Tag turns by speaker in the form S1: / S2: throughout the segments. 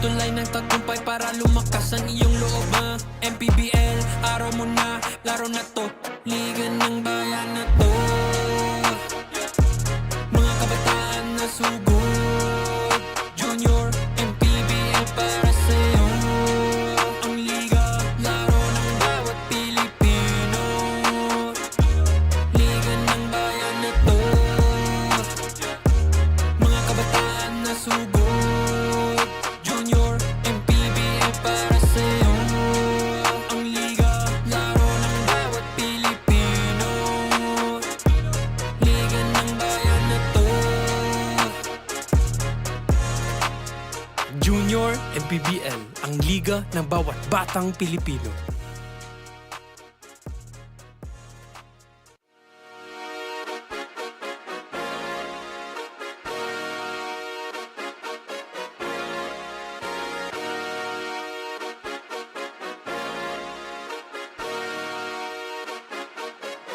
S1: tulay ng tagumpay para lumakas ang iyong loob, MPBL, araw mo na, laro na to, liga ng bayan na to. Mga kabataan na sugod, Junior, MPBL para sa'yo. Ang liga, laro ng bawat Pilipino, liga ng bayan na to. Mga kabataan na sugod, Junior, MPBL para sa'yo. Ang liga, laro ng bawat Pilipino, liga ng bayan na to. Junior, MPBL, ang liga ng bawat batang Pilipino.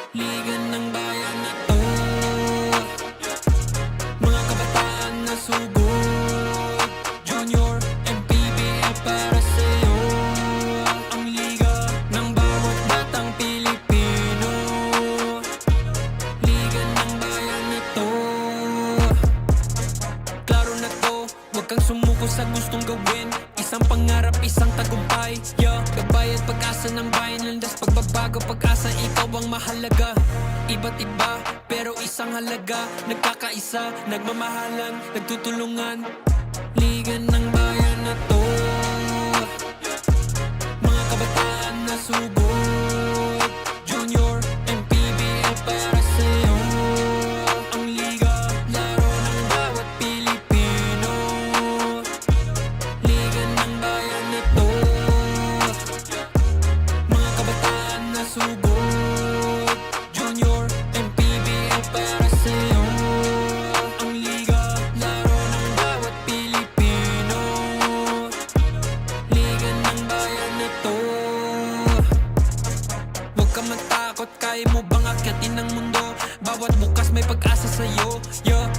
S1: Liga ng bayan na to. Mga kabataan na sugod, Junior, MPBL para sa'yo. Ang liga ng bawat batang Pilipino, liga ng bayan na to. Klaro na to, huwag kang sumuko sa gustong gawin. Isang pangarap, isang tagumpay, gabay at pag-asa ng bayan. Landas, pagbabago, pag-asa, ikaw ang mahalaga. Iba't iba, pero isang halaga. Nagkakaisa, nagmamahalan, nagtutulungan. Liga ng bayan na to. Mga kabataan na sugod, Junior, MPBL para sa'yo. Ang liga, laro ng bawat Pilipino, liga ng bayan na to. Mga kabataan na sugod, Junior, MPBL para sa'yo. Ang liga, laro ng bawat Pilipino, liga ng bayan na to. Huwag ka matakot, kaya mo bang akyatin ang mundo? Bawat bukas may pag-asa sa'yo,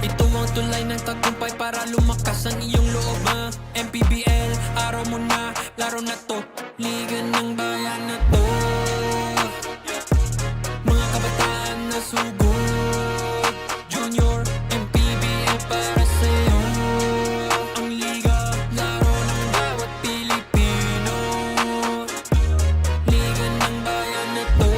S1: ito ang tulay ng tagumpay para lumakas ang iyong loob, MPBL, araw mo na, laro na to, liga ng bayan na to. Mga kabataan na sugod, Junior, MPBL para sa'yo. Ang liga, laro ng bawat Pilipino, liga ng bayan na to.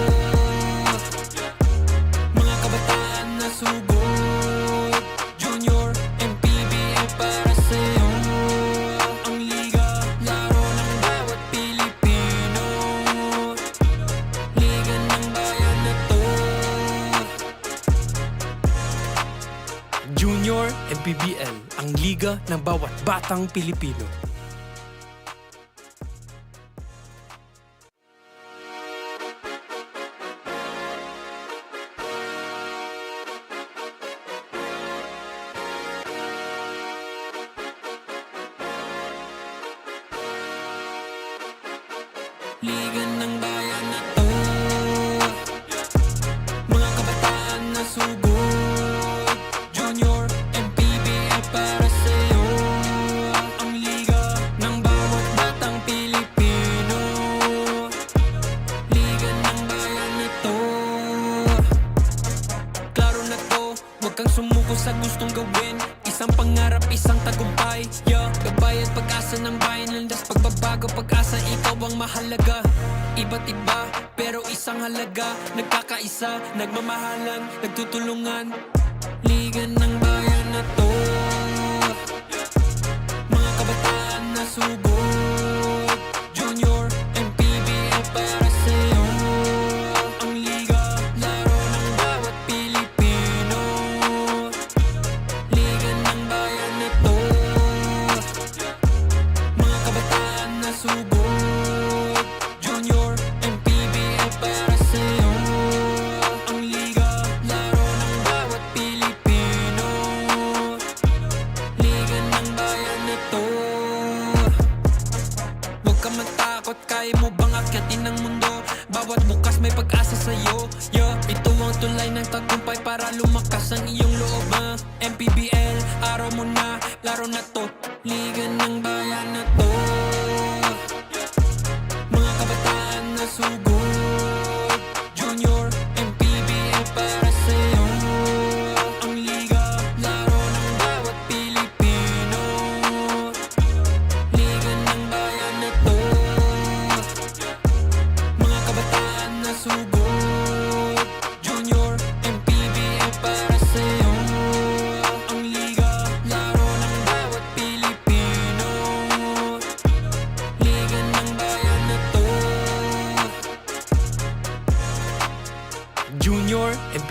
S1: Mga kabataan na sugod, Junior, MPBL para sa'yo. Ang liga, laro ng bawat Pilipino, liga ng bayan na to. Junior, MPBL, ang liga ng bawat batang Pilipino. Liga ng bayan na to. Mga kabataan na sugod, Junior, MPBL para sa'yo. Ang liga ng bawat batang Pilipino, liga ng bayan na to. Klaro na to, huwag kang sumuko sa gustong gawin. Isang pangarap, isang tagumpay, gabay at pag-asa ng bayan. Landas, pagbabago, pag-asa, ikaw ang mahalaga. Iba't iba, pero isang halaga. Nagkakaisa, nagmamahalan, nagtutulungan. Liga ng bayan na to. Mga kabataan na sugod, Junior, MPBL para sa'yo. Ang liga, laro ng bawat Pilipino, liga ng bayan na to. Mga kabataan na sugod, Junior, MPBL para sa'yo. Ang liga, laro ng bawat Pilipino, liga ng bayan na to. Huwag ka matakot, kaya mo bang akyatin ang mundo? Bawat bukas may pag-asa sa'yo, ito ang tulay ng tagumpay para lumakas ang iyong loob, MPBL, araw mo na, laro na to, liga ng bayan na to.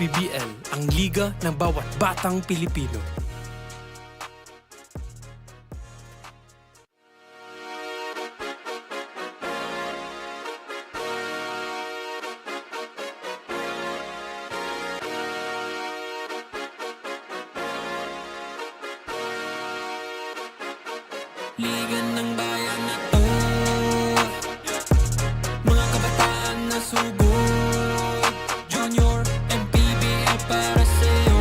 S1: MPBL, ang liga ng bawat batang Pilipino. Liga ng bayan na to, mga kabataan na sugod, Junior MPBL para sa'yo.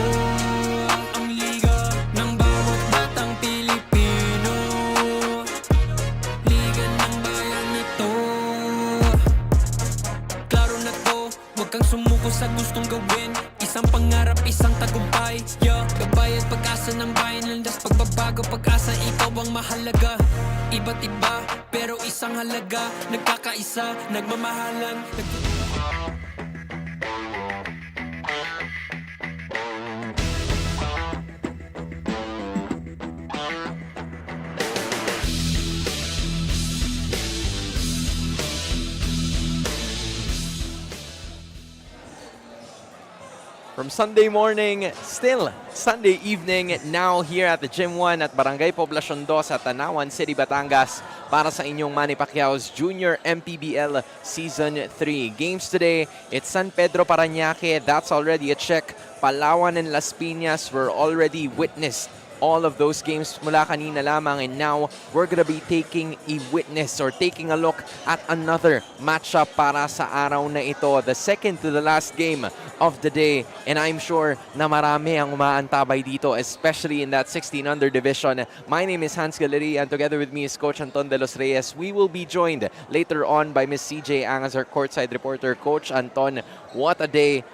S1: Ang liga ng bawat batang Pilipino, liga ng bayan na to. Klaro na to, huwag kang sumuko sa gustong gawin. Isang pangarap, isang tagumpay, yeah. Gabay at pag-asa ng bayan, landas pagbabago, pag-asa, ikaw ang mahalaga. Iba't iba, pero isang halaga, nagkakaisa, nagmamahalan.
S2: From Sunday morning, still Sunday evening, now here at the Gym 1 at Barangay Poblacion 2 sa TANAUAN City, Batangas para sa inyong Manny Pacquiao's Junior MPBL Season 3. Games today, it's San Pedro Parañaque, that's already a check. Palawan and Las Piñas were already witnessed all of those games mula kanina lamang, and now we're gonna be taking a witness or taking a look at another matchup para sa araw na ito, the second to the last game of the day, and I'm sure na marami ang umaantabay dito, especially in that 16 under division. My name is Hans Galeri, and together with me is Coach Anton de los Reyes. We will be joined later on by Miss CJ Ang as our courtside reporter. Coach Anton, what a day.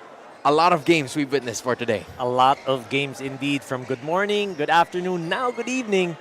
S2: A lot of games we've witnessed for today.
S3: A lot of games indeed, from good morning, good afternoon, now good evening.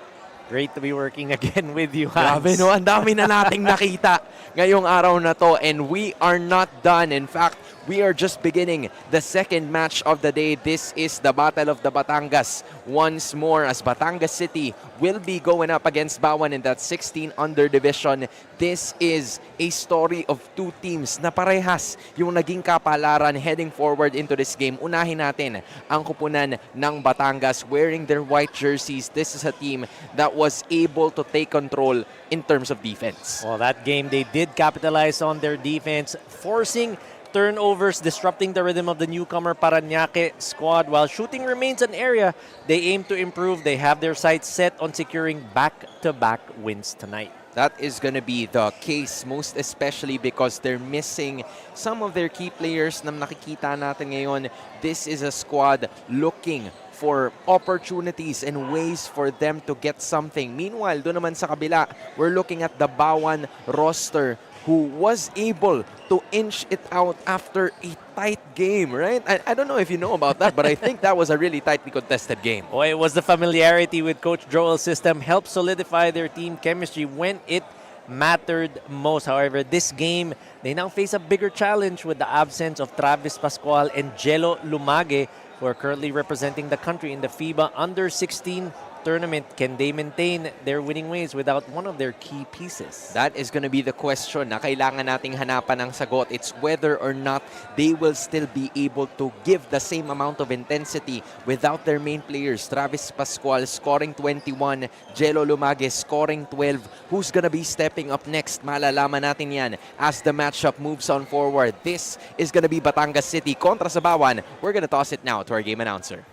S3: Great to be working again with you, Hans.
S2: Grabe no, ang dami na nating nakita ngayong araw na to, and we are not done. In fact, we are just beginning the second match of the day. This is the Battle of the Batangas. Once more, as Batangas City will be going up against Bauan in that 16 under division. This is a story of two teams na parehas yung naging kapalaran heading forward into this game. Unahin natin ang kupunan ng Batangas wearing their white jerseys. This is a team that was able to take control in terms of defense.
S3: Well, that game they did capitalize on their defense, forcing turnovers, disrupting the rhythm of the newcomer Parañaque squad. While shooting remains an area they aim to improve, they have their sights set on securing back-to-back wins tonight.
S2: That is going to be the case, most especially because they're missing some of their key players na nakikita natin ngayon. This is a squad looking for opportunities and ways for them to get something. Meanwhile, doon naman sa kabila, we're looking at the Bauan roster who was able to inch it out after a tight game, right? I don't know if you know about that, but I think that was a really tightly contested game.
S3: Oh, it was the familiarity with Coach Joel's system helped solidify their team chemistry when it mattered most. However, this game, they now face a bigger challenge with the absence of Travis Pascual and Jello Lumage, who are currently representing the country in the FIBA Under-16 tournament. Can they maintain their winning ways without one of their key pieces?
S2: That is going to be the question na kailangan nating hanapan ng sagot. It's whether or not they will still be able to give the same amount of intensity without their main players. Travis Pascual scoring 21, Jello Lumage scoring 12. Who's going to be stepping up next? Malalaman natin yan as the matchup moves on forward. This is going to be Batangas City kontra sa Bauan. We're going to toss it now to our game announcer.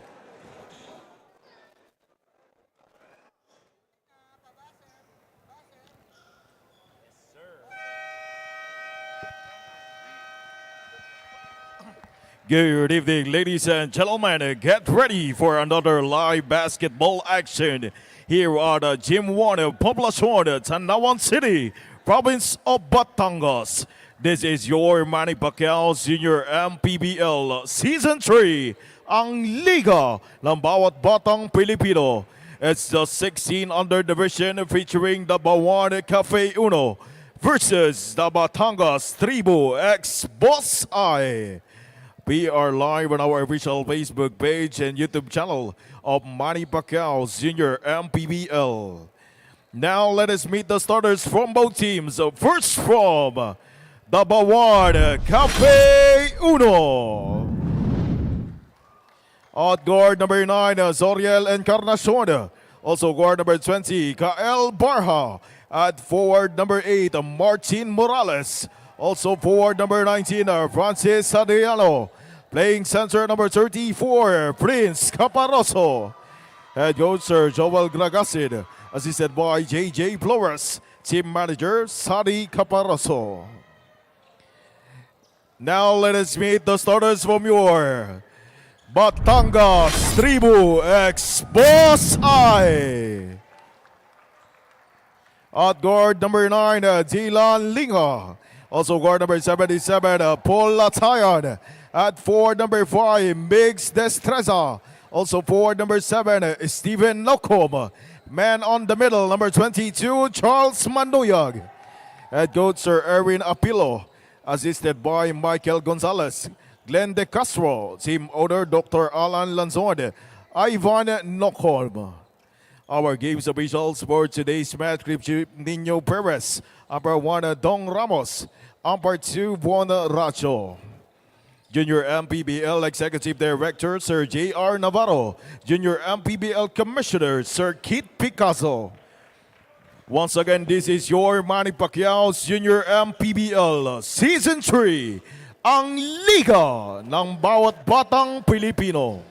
S4: Good evening, ladies and gentlemen. Get ready for another live basketball action here at the Gym 1 of Poblacion, TANAUAN City, province of Batangas. This is your Manny Pacquiao Junior MPBL Season 3, ang Liga ng bawat batang Pilipino. It's the 16 under division featuring the Bauan Cafe Uno versus the Batangas Tribu X Boss I. We are live on our official Facebook page and YouTube channel of Manny Pacquiao Junior MPBL. Now let us meet the starters from both teams. First from the Bauan Cafe Uno. At guard number 9, Zoriel Encarnacion. Also guard number 20, Kael Barha. At forward number 8, Martin Morales. Also forward number 19, Francis Adriano. Playing center number 34, Prince Caparoso. Head coach Sir Joel Gragasin. Assisted by JJ Flores. Team manager Sadi Caparoso. Now let us meet the starters from your Batangas Tribu X-Boss I. At guard number 9, Dylan Linga. Also guard number 77, Paul Latayan. At forward number 5, Migs Destreza. Also forward number 7, Steven Locom. Man on the middle, number 22, Charles Manduyag. Head coach Sir Erwin Apilo. Assisted by Michael Gonzalez, Glenn De Castro. Team owner Dr. Alan Lanzon, Ivan Nokholm. Our games officials for today's match, Nino Perez. Umpire 1, Dong Ramos. Umpire 2, Juan Racho. Junior MPBL Executive Director, Sir J.R. Navarro. Junior MPBL Commissioner, Sir Kit Picasso. Once again, this is your Manny Pacquiao's Junior MPBL Season 3, ang Liga ng Bawat Batang Pilipino.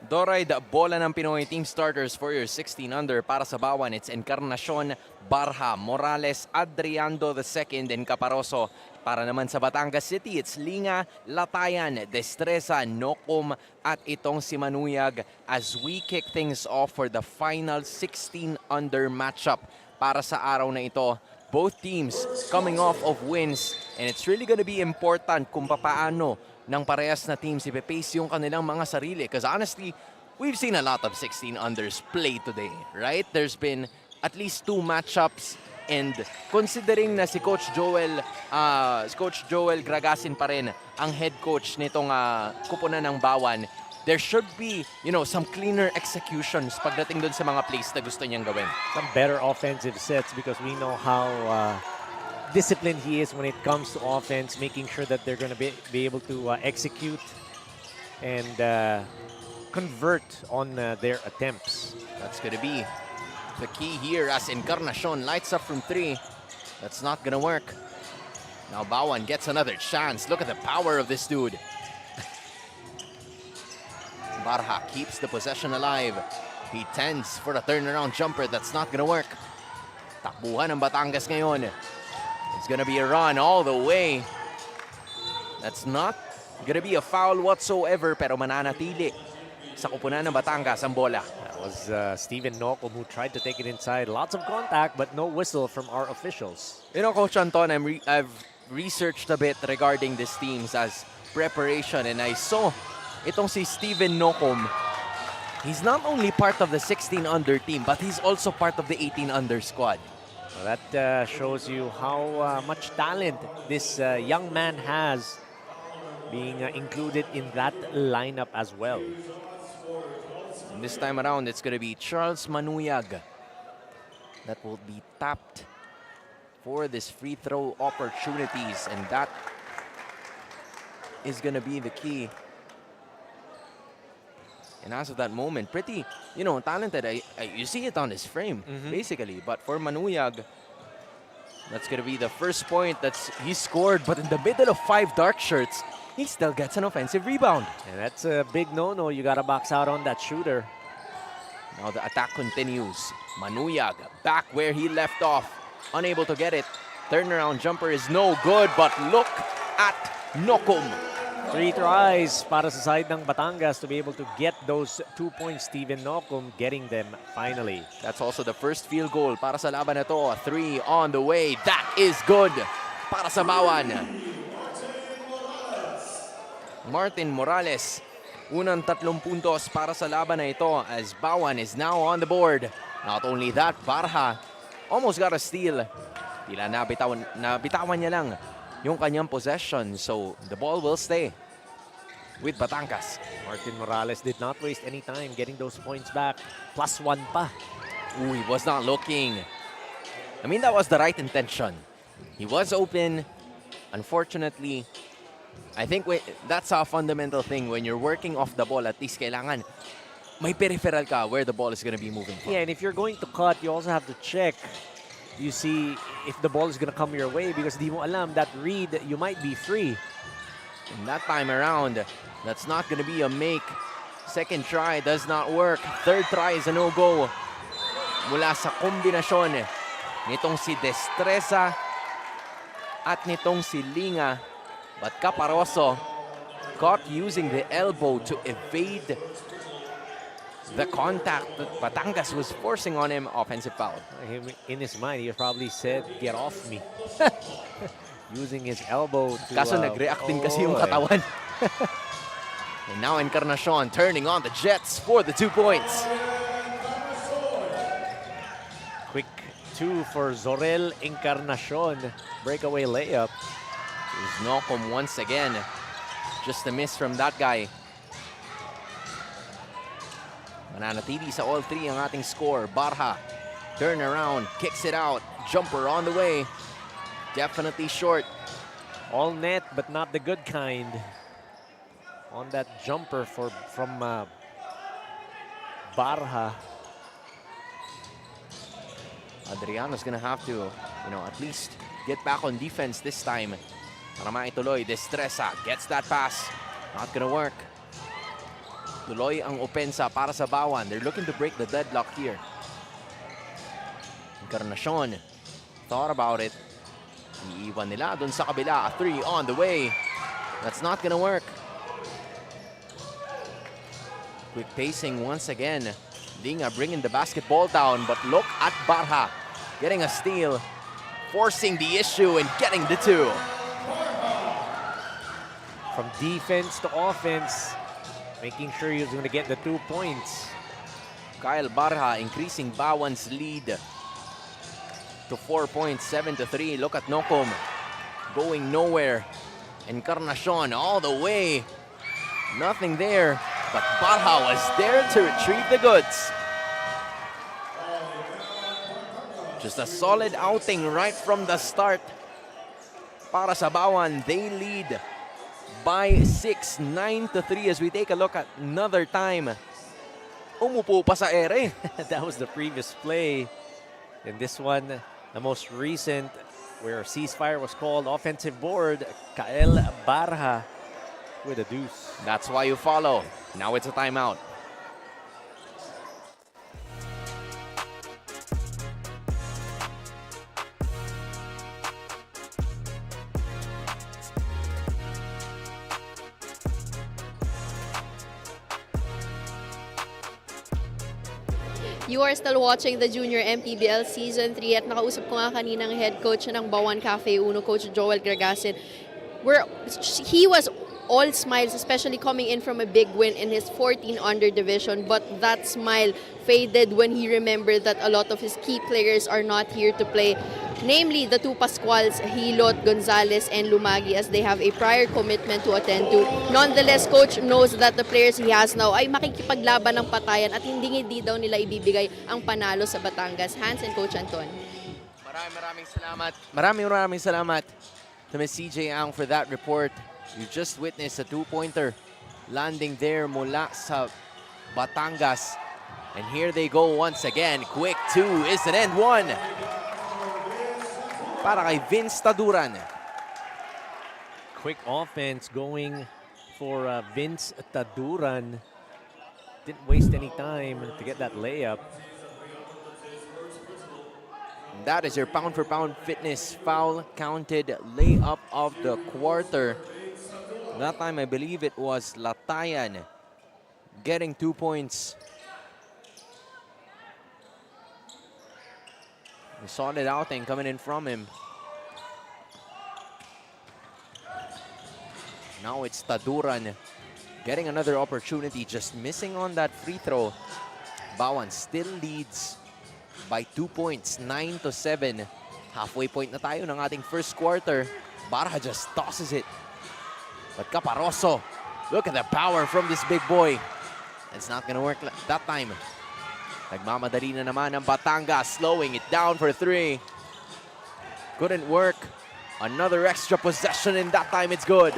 S2: Doray, the bola ng Pinoy team starters for your 16 under para sa Bauan. It's Encarnacion, Barha, Morales, Adriando II, and Caparoso. Para naman sa Batangas City, it's Linga, Latayan, Destreza, Nokom, at itong si Manuyag as we kick things off for the final 16 under matchup para sa araw na ito. Both teams coming off of wins, and it's really gonna be important kung papaano ng parehas na teams ipe-pace yung kanilang mga sarili. Because honestly, we've seen a lot of 16 unders play today, right? There's been at least 2 matchups, and considering na si Coach Joel Gragasin pa rin ang head coach nitong kupunan ng Bauan, there should be, some cleaner executions pagdating dun sa mga plays na gusto niyang gawin.
S3: Some better offensive sets because we know how disciplined he is when it comes to offense, making sure that they're going to be able to execute and convert on their attempts.
S2: That's going to be the key here as Encarnacion lights up from 3. That's not going to work. Now Bauan gets another chance. Look at the power of this dude. Barha keeps the possession alive. He tends for the turnaround jumper. That's not going to work. Takbuhan ng Batangas ngayon. It's gonna be a run all the way. That's not gonna be a foul whatsoever, pero mananatili sa kupunan ng Batangas ang bola.
S3: That was Steven Nokom who tried to take it inside. Lots of contact, but no whistle from our officials.
S2: Coach Anton, I've researched a bit regarding these teams as preparation, and I saw itong si Steven Nokom. He's not only part of the 16 under team, but he's also part of the 18 under squad.
S3: Well, that shows you how much talent this young man has, being included in that lineup as well.
S2: And this time around, it's going to be Charles Manuyag that will be tapped for this free throw opportunities, and that is going to be the key. And as of that moment, pretty, talented. You see it on his frame, basically. But for Manuyag, that's going to be the first point he scored. But in the middle of 5 dark shirts, he still gets an offensive rebound.
S3: And that's a big no-no. You got to box out on that shooter.
S2: Now the attack continues. Manuyag back where he left off. Unable to get it. Turnaround jumper is no good. But look at Nokom.
S3: 3 tries para sa side ng Batangas to be able to get those 2 points. Steven Nokom getting them finally.
S2: That's also the first field goal para sa laban na to. 3 on the way. That is good para sa Bauan. Martin Morales, unang 3 puntos para sa laban na ito as Bauan is now on the board. Not only that, Barha almost got a steal. Tila nabitawan niya lang yung kanyang possession, so the ball will stay with Batangas.
S3: Martin Morales did not waste any time getting those points back. +1 pa.
S2: Ooh, he was not looking. I mean, that was the right intention. He was open. Unfortunately, I think that's a fundamental thing. When you're working off the ball, at least kailangan may peripheral ka where the ball is going to be moving from.
S3: Yeah, and if you're going to cut, you also have to check. You see if the ball is going to come your way because di mo alam that read, you might be free.
S2: And that time around, that's not going to be a make. Second try does not work. Third try is a no-go. Mula sa kombinasyon nitong si Destreza at nitong si Linga. But Caparoso caught using the elbow to evade the contact that Batangas was forcing on him. Offensive foul.
S3: In his mind, he probably said, "Get off me." Using his elbow to...
S2: Kaso nag-react din kasi yung katawan. And now Encarnacion turning on the Jets for the 2 points.
S3: Quick 2 for Zorel Encarnacion. Breakaway layup.
S2: There's Nocom once again. Just a miss from that guy. Mananatili sa all three ang ating score. Barha, turn around, kicks it out. Jumper on the way. Definitely short.
S3: All net, but not the good kind. On that jumper from Barha.
S2: Adriano's gonna have to, at least get back on defense this time. Para maituloy, Destreza gets that pass. Not gonna work. Tuloy ang opensa para sa Bauan. They're looking to break the deadlock here. Encarnacion thought about it. Iiwan nila dun sa kabila. A 3 on the way. That's not gonna work. Quick pacing once again. Linga bringing the basketball down, but look at Barha getting a steal, forcing the issue and getting the 2.
S3: From defense to offense, making sure he was going to get the 2 points.
S2: Kyle Barha increasing Bauan's lead to 4 points, 7-3. Look at Nocom going nowhere. Encarnacion all the way. Nothing there, but Barha was there to retrieve the goods. Just a solid outing right from the start. Para sa Bauan, they lead by 6, 9-3 as we take a look at another time. Umupo pa sa ere.
S3: That was the previous play. And this one, the most recent, where ceasefire was called, offensive board, Kyle Barha with a deuce.
S2: That's why you follow. Now it's a timeout.
S5: You are still watching the Junior MPBL Season 3 at nakausap ko nga kaninang head coach ng Bauan Cafe Uno, Coach Joel Gregasin. He was all smiles, especially coming in from a big win in his 14 under division, but that smile faded when he remembered that a lot of his key players are not here to play. Namely, the two Pascuals, Hilot, Gonzalez, and Lumagi, as they have a prior commitment to attend to. Nonetheless, Coach knows that the players he has now ay makikipaglaban ng patayan at hindi daw nila ibibigay ang panalo sa Batangas. Hans and Coach Anton.
S2: Maraming salamat. Maraming salamat to Ms. CJ Ang for that report. You just witnessed a 2-pointer landing there mula sa Batangas. And here they go once again. Quick 2 is an end 1. Para kay Vince Taduran.
S3: Quick offense going for Vince Taduran. Didn't waste any time to get that layup.
S2: And that is your pound-for-pound fitness foul counted layup of the quarter. That time, I believe it was Latayan getting 2 points. A solid outing coming in from him. Now it's Taduran getting another opportunity, just missing on that free throw. Bauan still leads by 2 points, 9-7. Halfway point na tayo ng ating first quarter. Barha just tosses it. But Caparoso, look at the power from this big boy. It's not gonna work that time. Nagmamadali na naman ang Batangas, slowing it down for 3. Couldn't work. Another extra possession, and that time it's good.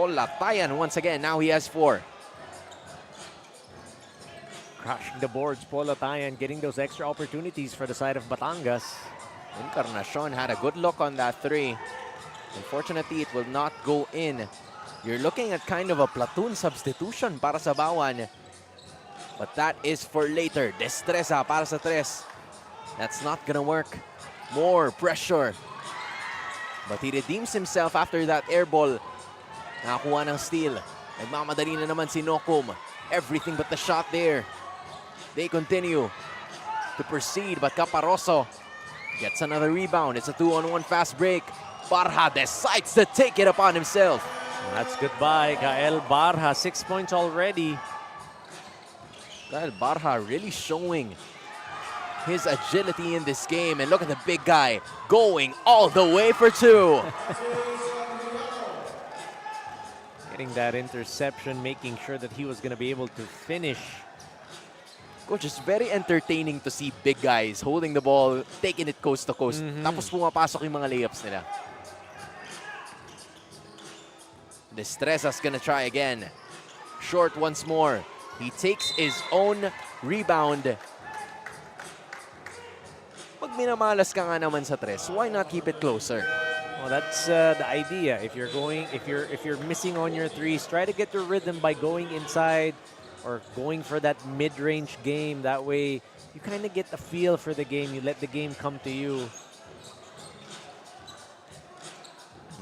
S2: Poblacion once again. Now he has 4.
S3: Crashing the boards, Poblacion getting those extra opportunities for the side of Batangas.
S2: Encarnacion had a good look on that 3. Unfortunately, it will not go in. You're looking at kind of a platoon substitution para sa Bauan. But that is for later. Destreza para sa 3. That's not gonna work. More pressure. But he redeems himself after that air ball. Nakakuha ng steal. Nagmamadali na naman si Nokum. Everything but the shot there. They continue to proceed, but Caparoso gets another rebound. It's a 2-on-1 fast break. Barha decides to take it upon himself.
S3: That's goodbye, Gael Barha. 6 points already.
S2: Gael Barha really showing his agility in this game. And look at the big guy going all the way for 2.
S3: Getting that interception, making sure that he was going to be able to finish.
S2: Coach, it's very entertaining to see big guys holding the ball, taking it coast to coast. Tapos pumapasok yung mga layups nila. Destreza's gonna try again. Short once more. He takes his own rebound. Pag minamalas ka nga naman sa 3, why not keep it closer?
S3: Well, that's the idea. If you're missing on your 3s, try to get your rhythm by going inside or going for that mid-range game. That way, you kind of get the feel for the game. You let the game come to you.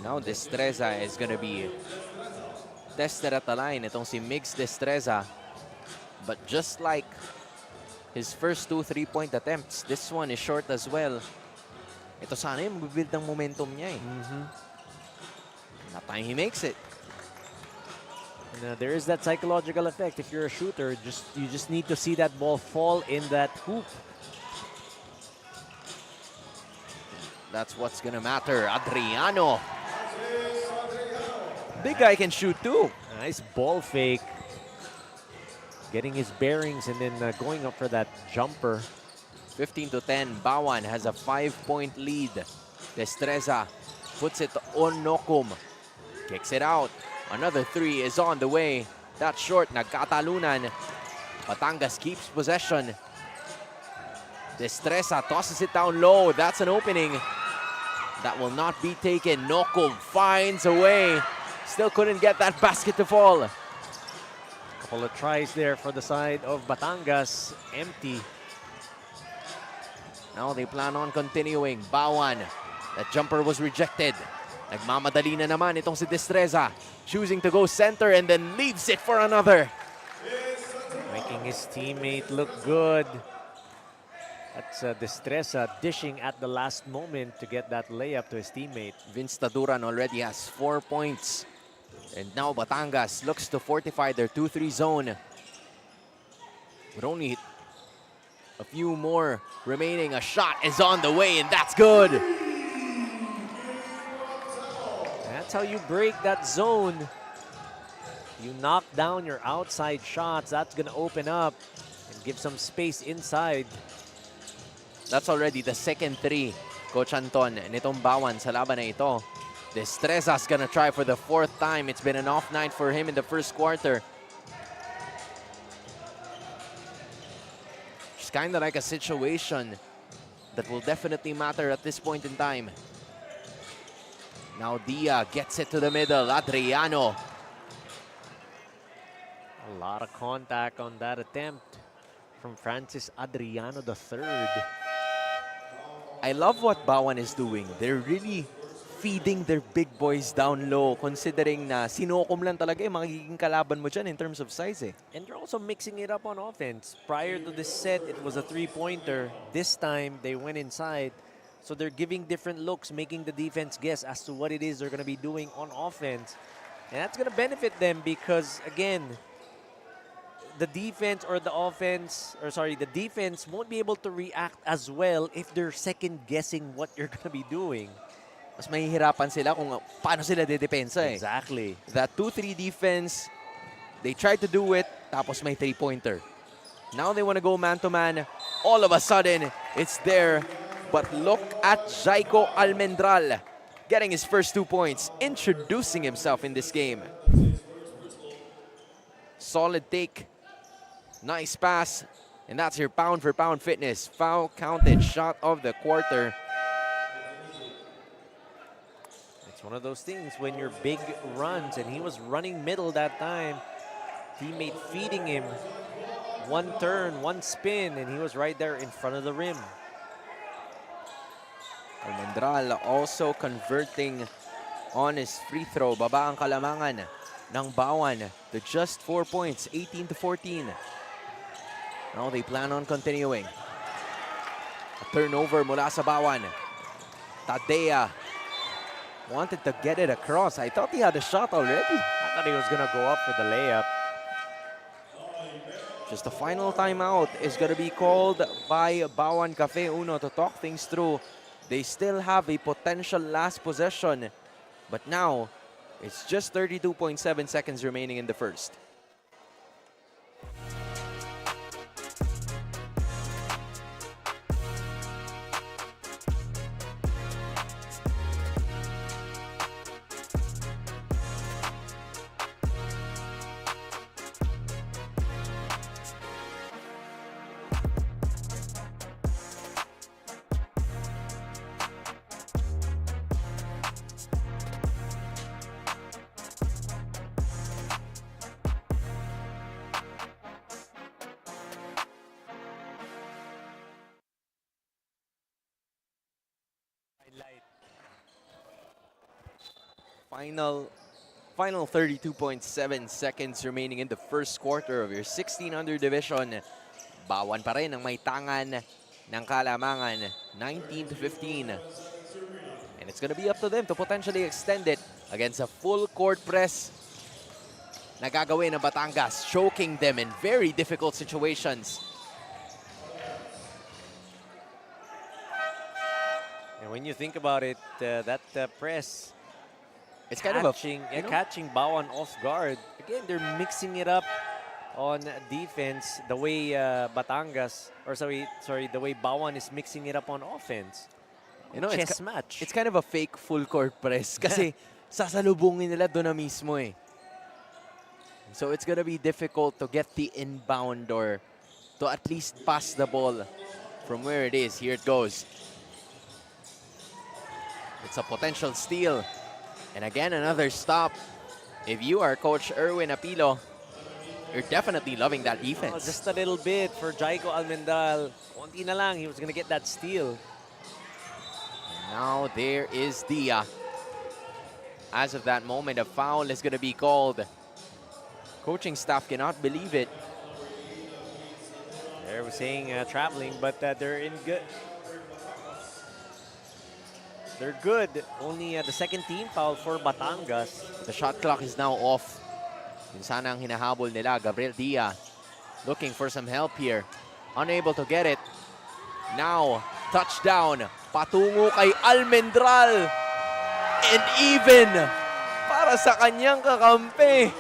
S2: Now Destreza is gonna be tested at the line. Itong si Migs Destreza. But just like his first 2 3-point attempts, this one is short as well. Ito sana yung mabibuild ng momentum niya eh. That time he makes it.
S3: There is that psychological effect. If you're a shooter, you just need to see that ball fall in that hoop.
S2: That's what's gonna matter. Adriano. Big guy can shoot too.
S3: Nice ball fake. Getting his bearings and then going up for that jumper.
S2: 15-10. Bauan has a 5-point lead. Destreza puts it on Nokum. Kicks it out. Another 3 is on the way. That's short. Nagkatalunan. Batangas keeps possession. Destreza tosses it down low. That's an opening. That will not be taken. Nokum finds a way. Still couldn't get that basket to fall.
S3: Couple of tries there for the side of Batangas. Empty.
S2: Now they plan on continuing. Bauan. That jumper was rejected. Nagmamadali na naman itong si Destreza. Choosing to go center and then leaves it for another.
S3: Making his teammate look good. That's Destreza dishing at the last moment to get that layup to his teammate.
S2: Vince Taduran already has 4 points. And now Batangas looks to fortify their 2-3 zone. With only a few more remaining, a shot is on the way and that's good.
S3: That's how you break that zone. You knock down your outside shots. That's going to open up and give some space inside.
S2: That's already the second 3, Coach Anton, nitong Bauan sa laban na ito. Destreza's gonna try for the 4th time. It's been an off night for him in the first quarter. It's kind of like a situation that will definitely matter at this point in time. Now Dia gets it to the middle. Adriano.
S3: A lot of contact on that attempt from Francis Adriano III.
S2: I love what Bauan is doing. They're really feeding their big boys down low, considering na Sinokum lang talaga yung magiging kalaban mo dyan in terms of size eh.
S3: And they're also mixing it up on offense. Prior to this set, it was a 3-pointer. This time, they went inside. So they're giving different looks, making the defense guess as to what it is they're going to be doing on offense. And that's going to benefit them because, again, the defense or the offense, or sorry, the defense won't be able to react as well if they're second-guessing what you're going to be doing.
S2: Mas mahihirapan sila kung paano sila dedepensa eh.
S3: Exactly.
S2: That 2-3 defense, they tried to do it, tapos may 3-pointer. Now they want to go man-to-man. All of a sudden, it's there. But look at Jaiko Almendral getting his first 2 points, introducing himself in this game. Solid take. Nice pass. And that's your pound-for-pound fitness. Foul counted shot of the quarter.
S3: It's one of those things when you're big runs, and he was running middle that time. Teammate feeding him. One turn, one spin, and he was right there in front of the rim.
S2: Almendral also converting on his free throw. Baba ang kalamangan ng Bauan to just 4 points, 18-14. Now they plan on continuing. A turnover mula sa Bauan. Tadea wanted to get it across. I thought he had a shot already.
S3: I thought he was gonna go up for the layup.
S2: Just a final timeout is going to be called by Bauan Cafe Uno to talk things through. They still have a potential last possession, but now it's just 32.7 seconds remaining in the first. Final 32.7 seconds remaining in the first quarter of your 1600 division. Bauan pa rin ang may tangan ng kalamangan, 19-15. And it's gonna be up to them to potentially extend it against a full court press na gagawin ng Batangas, choking them in very difficult situations.
S3: And when you think about it, that press,
S2: It's kind of a
S3: catching Bauan off guard. Again, they're mixing it up on defense the way Batangas, or sorry, the way Bauan is mixing it up on offense.
S2: You know,
S3: Chess match.
S2: It's kind of a fake full court press kasi sasalubungin nila doon na mismo eh. So it's gonna be difficult to get the inbound or to at least pass the ball from where it is. Here it goes. It's a potential steal. And again, another stop. If you are Coach Erwin Apilo, you're definitely loving that defense.
S3: Oh, just a little bit for Jaiko Almendral. Konti na lang, he was gonna get that steal.
S2: Now there is Dia. As of that moment, a foul is going to be called. Coaching staff cannot believe it.
S3: They were saying traveling, but they're in good. They're good. Only the second team foul for Batangas.
S2: The shot clock is now off. Yun sana ang hinahabol nila. Gabriel Dia looking for some help here. Unable to get it. Now, touchdown. Patungo kay Almendral. And even para sa kanyang kakampi.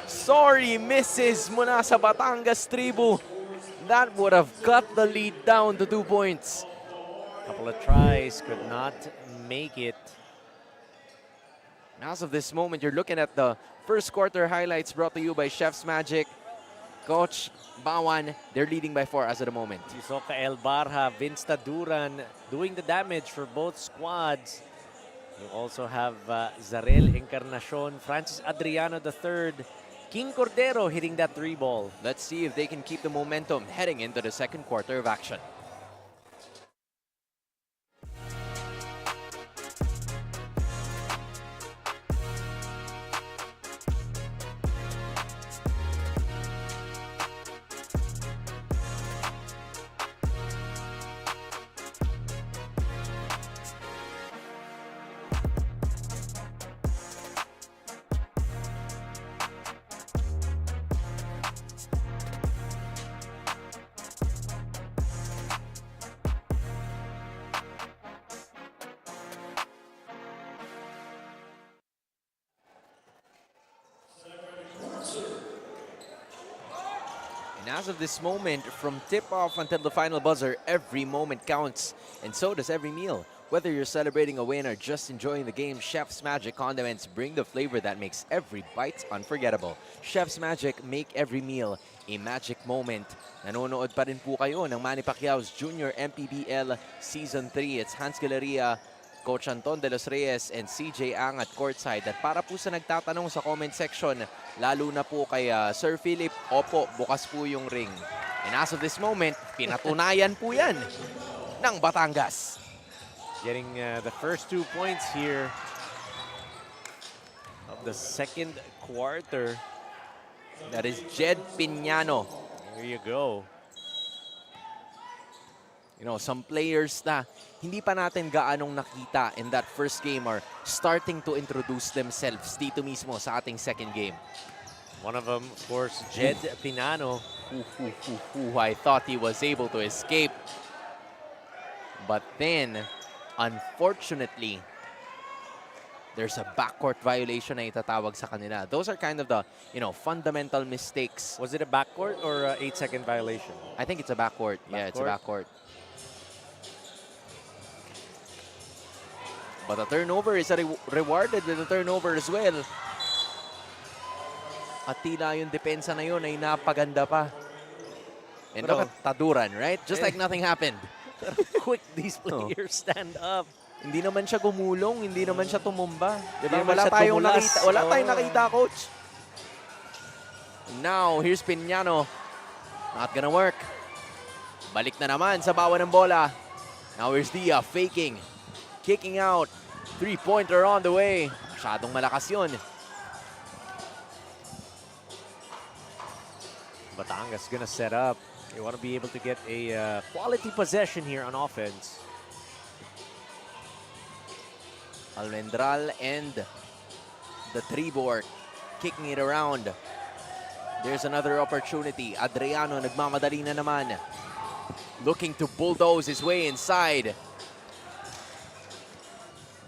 S2: Sorry, misses muna sa Batangas Tribu. That would have cut the lead down to 2 points.
S3: Couple of tries, could not make it.
S2: And as of this moment, you're looking at the first quarter highlights brought to you by Chef's Magic. Coach Bauan, they're leading by 4 as of the moment.
S3: You saw Kael Barha, Vince Taduran doing the damage for both squads. You also have Zarel Encarnacion, Francis Adriano III, King Cordero hitting that 3 ball.
S2: Let's see if they can keep the momentum heading into the second quarter of action. And as of this moment, from tip-off until the final buzzer, every moment counts. And so does every meal. Whether you're celebrating a win or just enjoying the game, Chef's Magic condiments bring the flavor that makes every bite unforgettable. Chef's Magic, make every meal a magic moment. Nanonood pa rin po kayo ng Manny Pacquiao's Junior MPBL Season 3. It's Hans Galeria, Coach Anton de los Reyes, and CJ Ang at courtside. At para po sa nagtatanong sa comment section, lalo na po kay Sir Philip, opo, bukas po yung ring. And as of this moment, pinatunayan po yan ng Batangas.
S3: Getting the first 2 points here of the second quarter.
S2: That is Jed Piñano.
S3: There you go.
S2: You know, some players na hindi pa natin gaanong nakita in that first game are starting to introduce themselves dito mismo sa ating second game.
S3: One of them, of course, Jed Pinano.
S2: I thought he was able to escape. But then, unfortunately, there's a backcourt violation na itatawag sa kanila. Those are kind of the, you know, fundamental mistakes.
S3: Was it a backcourt or a 8-second violation?
S2: I think it's a backcourt. Yeah, it's a backcourt. But the turnover is rewarded with a turnover as well. At tila yung depensa na yun ay napaganda pa. And look at Taduran, right? Just like nothing happened.
S3: Quick these players stand up.
S2: Hindi naman siya gumulong, hindi naman siya tumumba. Diba?
S3: naman
S2: Wala
S3: siya
S2: tayong
S3: tumulas.
S2: nakita, wala tayong nakita, coach. Now, here's Piñano. Not gonna work. Balik na naman sa bawa ng bola. Now here's Dia faking. Kicking out. 3-pointer on the way. Masyadong malakas yun.
S3: Batangas gonna set up. They want to be able to get a quality possession here on offense.
S2: Almendral and the Tribu are kicking it around. There's another opportunity. Adriano nagmamadali na naman. Looking to bulldoze his way inside.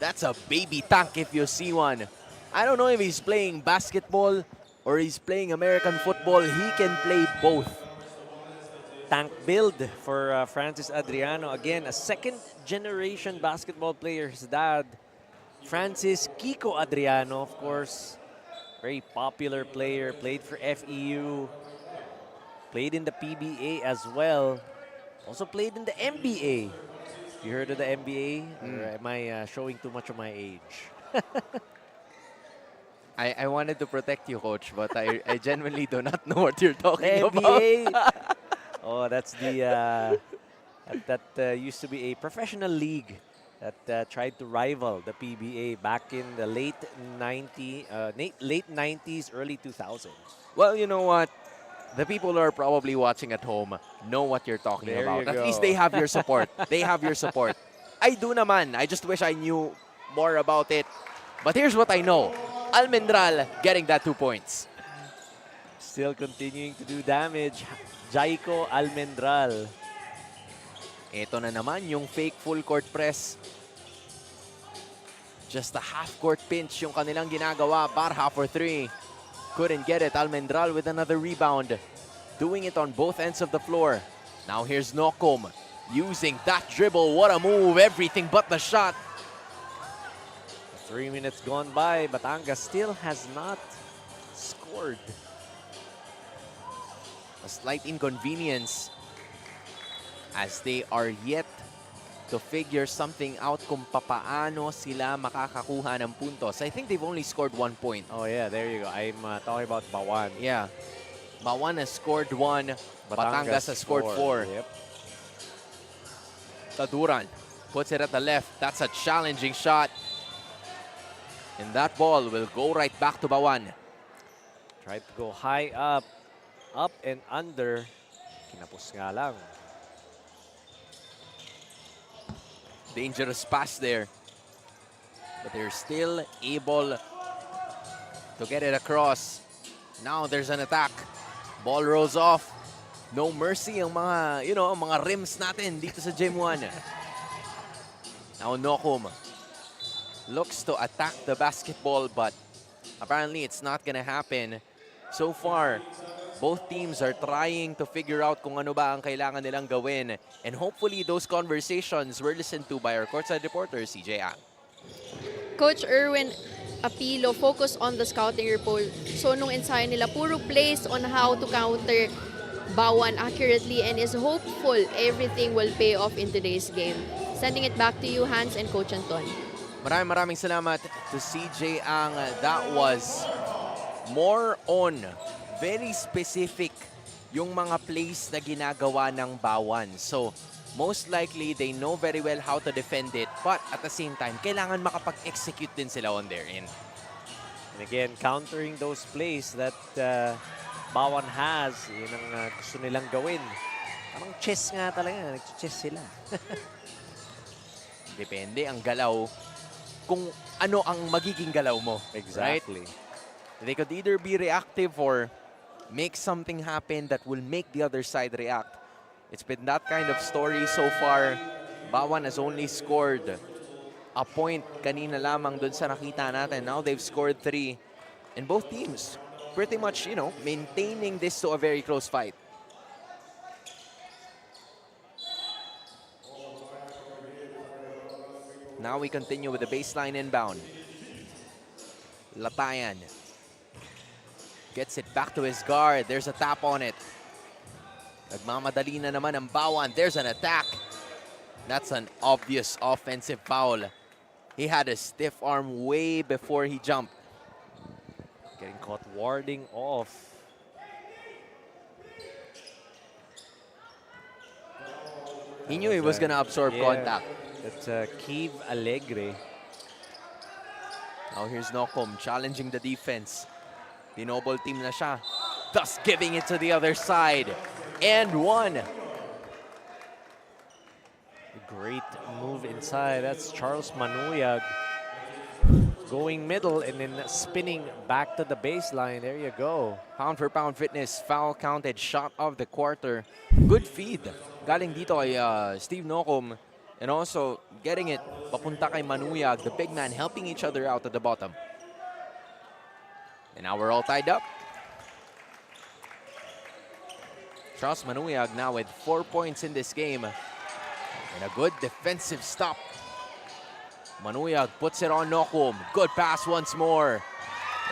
S2: That's a baby tank if you see one. I don't know if he's playing basketball or he's playing American football. He can play both.
S3: Tank build for Francis Adriano. Again, a second-generation basketball player. His dad, Francis Kiko Adriano, of course. Very popular player. Played for FEU. Played in the PBA as well. Also played in the NBA. You heard of the NBA? Or am I showing too much of my age?
S2: I wanted to protect you, Coach, but I genuinely do not know what you're talking about.
S3: NBA. Oh, that's the that used to be a professional league that tried to rival the PBA back in the late 90s, early 2000s.
S2: Well, you know what? The people who are probably watching at home know what you're talking
S3: There
S2: about.
S3: you
S2: At
S3: go.
S2: least they have your support. They have your support. I do naman. I just wish I knew more about it. But here's what I know. Almendral getting that 2 points.
S3: Still continuing to do damage. Jaiko Almendral.
S2: Ito na naman yung fake full court press. Just a half court pinch yung kanilang ginagawa. Barha for 3. Couldn't get it. Almendral with another rebound. Doing it on both ends of the floor. Now here's Nokom. Using that dribble. What a move. Everything but the shot.
S3: 3 minutes gone by. Batangas still has not scored.
S2: A slight inconvenience as they are yet to figure something out kung papaano sila makakakuha ng puntos. I think they've only scored 1 point.
S3: Oh yeah, there you go. I'm talking about Bauan.
S2: Yeah. Bauan has scored 1. Batangas has scored 4.
S3: Yep.
S2: Taduran puts it at the left. That's a challenging shot. And that ball will go right back to Bauan.
S3: Tried to go high up and under. Kinapos nga lang.
S2: Dangerous pass there. But they're still able to get it across. Now there's an attack. Ball rolls off. No mercy ang mga, you know, mga rims natin dito sa Gym 1. Now Nokum looks to attack the basketball, but apparently it's not gonna happen. So far, Both teams are trying to figure out kung ano ba ang kailangan nilang gawin. And hopefully, those conversations were listened to by our courtside reporter, CJ Ang.
S5: Coach Erwin Apilo focused on the scouting report. So nung ensayo nila, puro plays on how to counter Bauan accurately and is hopeful everything will pay off in today's game. Sending it back to you, Hans and Coach Anton.
S2: Maraming salamat to CJ Ang. That was more on very specific yung mga plays na ginagawa ng Bauan. So, most likely, they know very well how to defend it. But at the same time, kailangan makapag-execute din sila on their end.
S3: And again, countering those plays that Bauan has, yun ang gusto nilang gawin. Parang chess nga talaga, nag-chess sila.
S2: Depende ang galaw kung ano ang magiging galaw mo.
S3: Exactly.
S2: Right? They could either be reactive or make something happen that will make the other side react. It's been that kind of story so far. Bauan has only scored a point kanina lamang dun sa nakita natin. Now they've scored 3. And both teams pretty much, maintaining this to a very close fight. Now we continue with the baseline inbound. Latayan gets it back to his guard. There's a tap on it. Nagmamadali na naman ang Bauan. There's an attack. That's an obvious offensive foul. He had a stiff arm way before he jumped.
S3: Getting caught warding off.
S2: He knew he was gonna absorb contact.
S3: That's Keeve Alegre.
S2: Now here's Nocom challenging the defense. Dinoble team na siya. Thus giving it to the other side. And one.
S3: Great move inside. That's Charles Manuyag going middle and then spinning back to the baseline. There you go.
S2: Pound for pound fitness, foul counted, shot of the quarter. Good feed. Galing dito kay Steve Nocom. And also getting it papunta kay Manuyag, the big man helping each other out at the bottom. And now we're all tied up. Charles Manuyag now with 4 points in this game. And a good defensive stop. Manuyag puts it on Nocom. Good pass once more.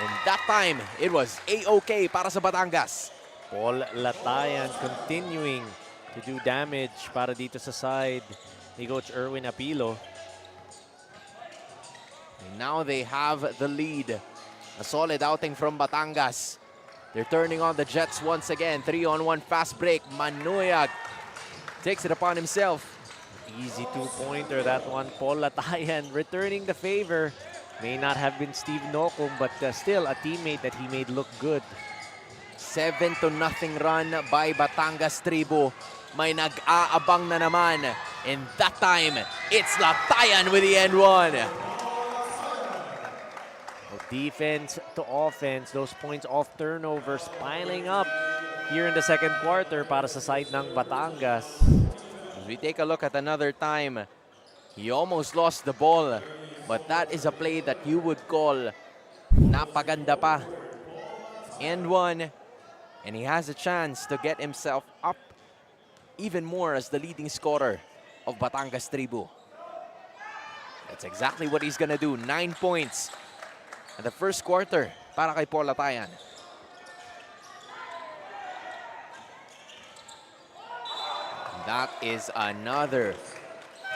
S2: And that time, it was A-OK para sa Batangas.
S3: Paul Latayan continuing to do damage para dito sa side ni Coach Erwin Apilo.
S2: And now they have the lead. A solid outing from Batangas. They're turning on the Jets once again. 3-on-1 fast break. Manuyag takes it upon himself.
S3: Easy two-pointer, that one. Paul Latayan returning the favor. May not have been Steve Nocom, but still a teammate that he made look good.
S2: 7-0 run by Batangas Tribu. May nag-aabang na naman. And that time, it's Latayan with the end one.
S3: Defense to offense, those points off turnovers piling up here in the second quarter para sa side ng Batangas.
S2: As we take a look at another time, he almost lost the ball, but that is a play that you would call napaganda pa. And one, and he has a chance to get himself up even more as the leading scorer of Batangas Tribu. That's exactly what he's gonna do. 9 points in the first quarter para kay Paul Latayan. That is another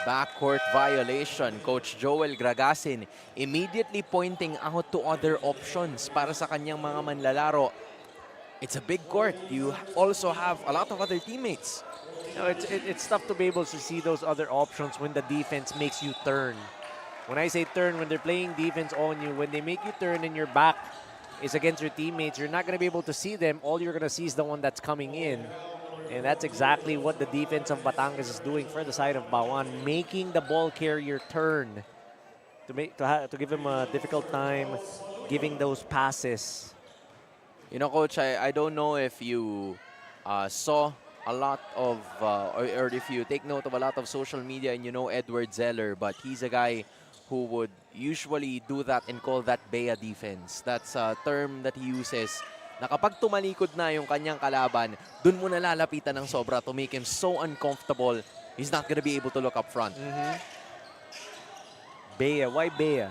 S2: backcourt violation. Coach Joel Gragasin immediately pointing out to other options para sa kanyang mga manlalaro. It's a big court. You also have a lot of other teammates.
S3: You know, it's tough to be able to see those other options when the defense makes you turn. When I say turn, when they're playing defense on you, when they make you turn and your back is against your teammates, you're not going to be able to see them. All you're going to see is the one that's coming in. And that's exactly what the defense of Batangas is doing for the side of Bauan, making the ball carrier turn to give him a difficult time giving those passes.
S2: You know, Coach, I don't know if you saw a lot of, or if you take note of a lot of social media and you know Edward Zeller, but he's a guy who would usually do that and call that Bea defense. That's a term that he uses na kapag tumalikod na yung kanyang kalaban, dun mo nalalapitan ng sobra to make him so uncomfortable, he's not gonna be able to look up front.
S3: Bea, why Bea?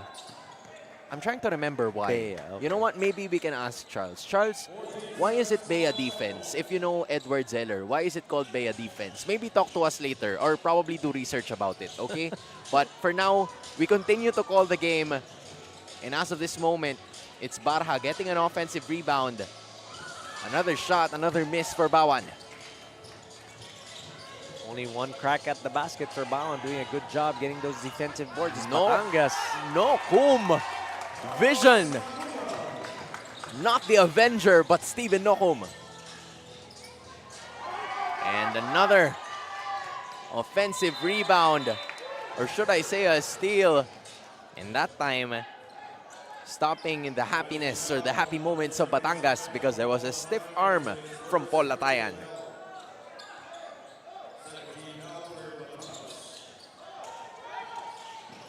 S2: I'm trying to remember why.
S3: Bea, okay.
S2: You know what? Maybe we can ask Charles. Charles, why is it Bea defense? If you know Edward Zeller, why is it called Bea defense? Maybe talk to us later or probably do research about it, okay? But for now, we continue to call the game. And as of this moment, it's Barha getting an offensive rebound. Another shot, another miss for Bauan.
S3: Only one crack at the basket for Bauan, doing a good job getting those defensive boards. It's
S2: No.
S3: Batangas.
S2: No, Kum. Vision. Not the Avenger, but Steven Nokum. And another offensive rebound. Or should I say a steal. And that time, stopping in the happiness or the happy moments of Batangas because there was a stiff arm from Paul Latayan.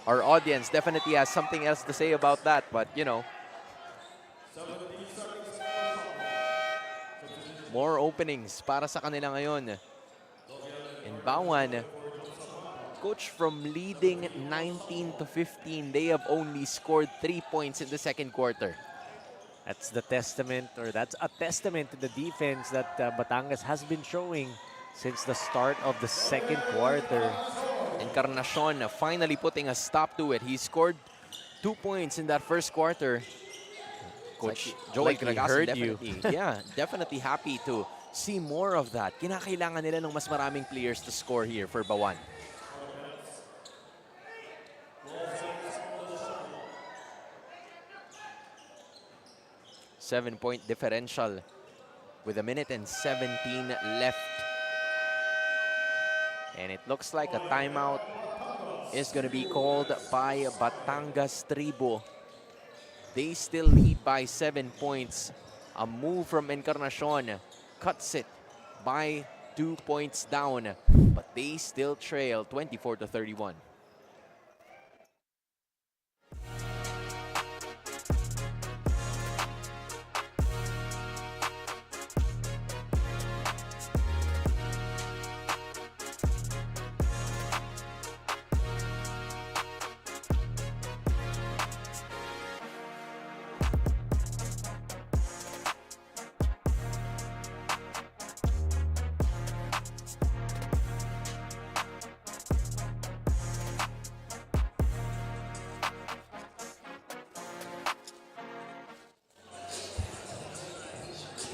S2: Our audience definitely has something else to say about that, but you know. More openings para sa kanila ngayon. And Bauan, coach, from leading 19 to 15, they have only scored 3 points in the second quarter.
S3: That's the testament, or that's a testament to the defense that Batangas has been showing since the start of the second quarter.
S2: Encarnacion finally putting a stop to it. He scored 2 points in that first quarter. Coach Joel
S3: like he
S2: Gragasin
S3: heard you.
S2: definitely, yeah, definitely happy to see more of that. Kinakailangan nila ng mas maraming players to score here for Bauan. Seven-point differential with 1:17 left. And it looks like a timeout is going to be called by Batangas Tribu. They still lead by 7 points. A move from Encarnacion cuts it by 2 points down. But they still trail 24-31.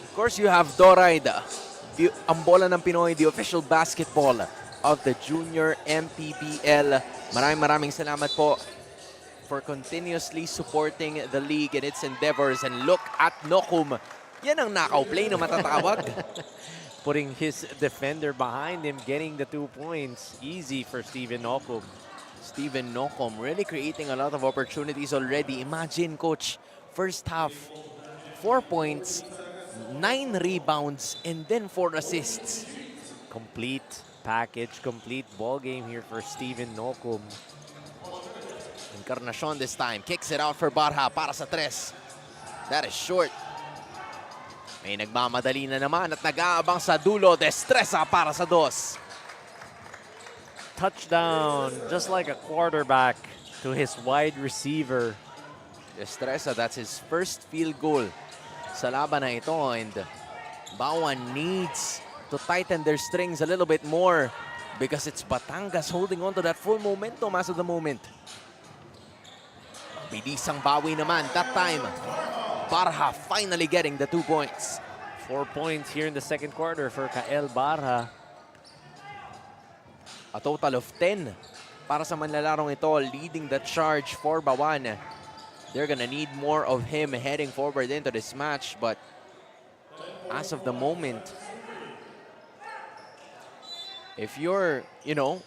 S2: Of course, you have Doride, ang bola ng Pinoy, the official basketball of the Junior MPBL. Maraming salamat po for continuously supporting the league and its endeavors. And look at Nokum. Yan ang knockout play na matatawag.
S3: Putting his defender behind him, getting the 2 points. Easy for Steven Nokum.
S2: Steven Nokum really creating a lot of opportunities already. Imagine, coach, first half, 4 points, 9 rebounds, and then 4 assists.
S3: Complete package, complete ball game here for Steven Nokum.
S2: Encarnacion this time kicks it out for Barha para sa 3. That is short. May nagmamadali na naman at nag-aabang sa dulo. Destresa para sa 2.
S3: Touchdown, just like a quarterback to his wide receiver.
S2: Destresa, that's his first field goal sa laban na ito, and Bauan needs to tighten their strings a little bit more because it's Batangas holding on to that full momentum as of the moment. Bilisang bawi naman that time. Barha finally getting the 2 points.
S3: 4 points here in the second quarter for Kael Barha.
S2: A total of 10 para sa manlalarong ito, leading the charge for Bauan. They're gonna need more of him heading forward into this match, but as of the moment, if you're, you know,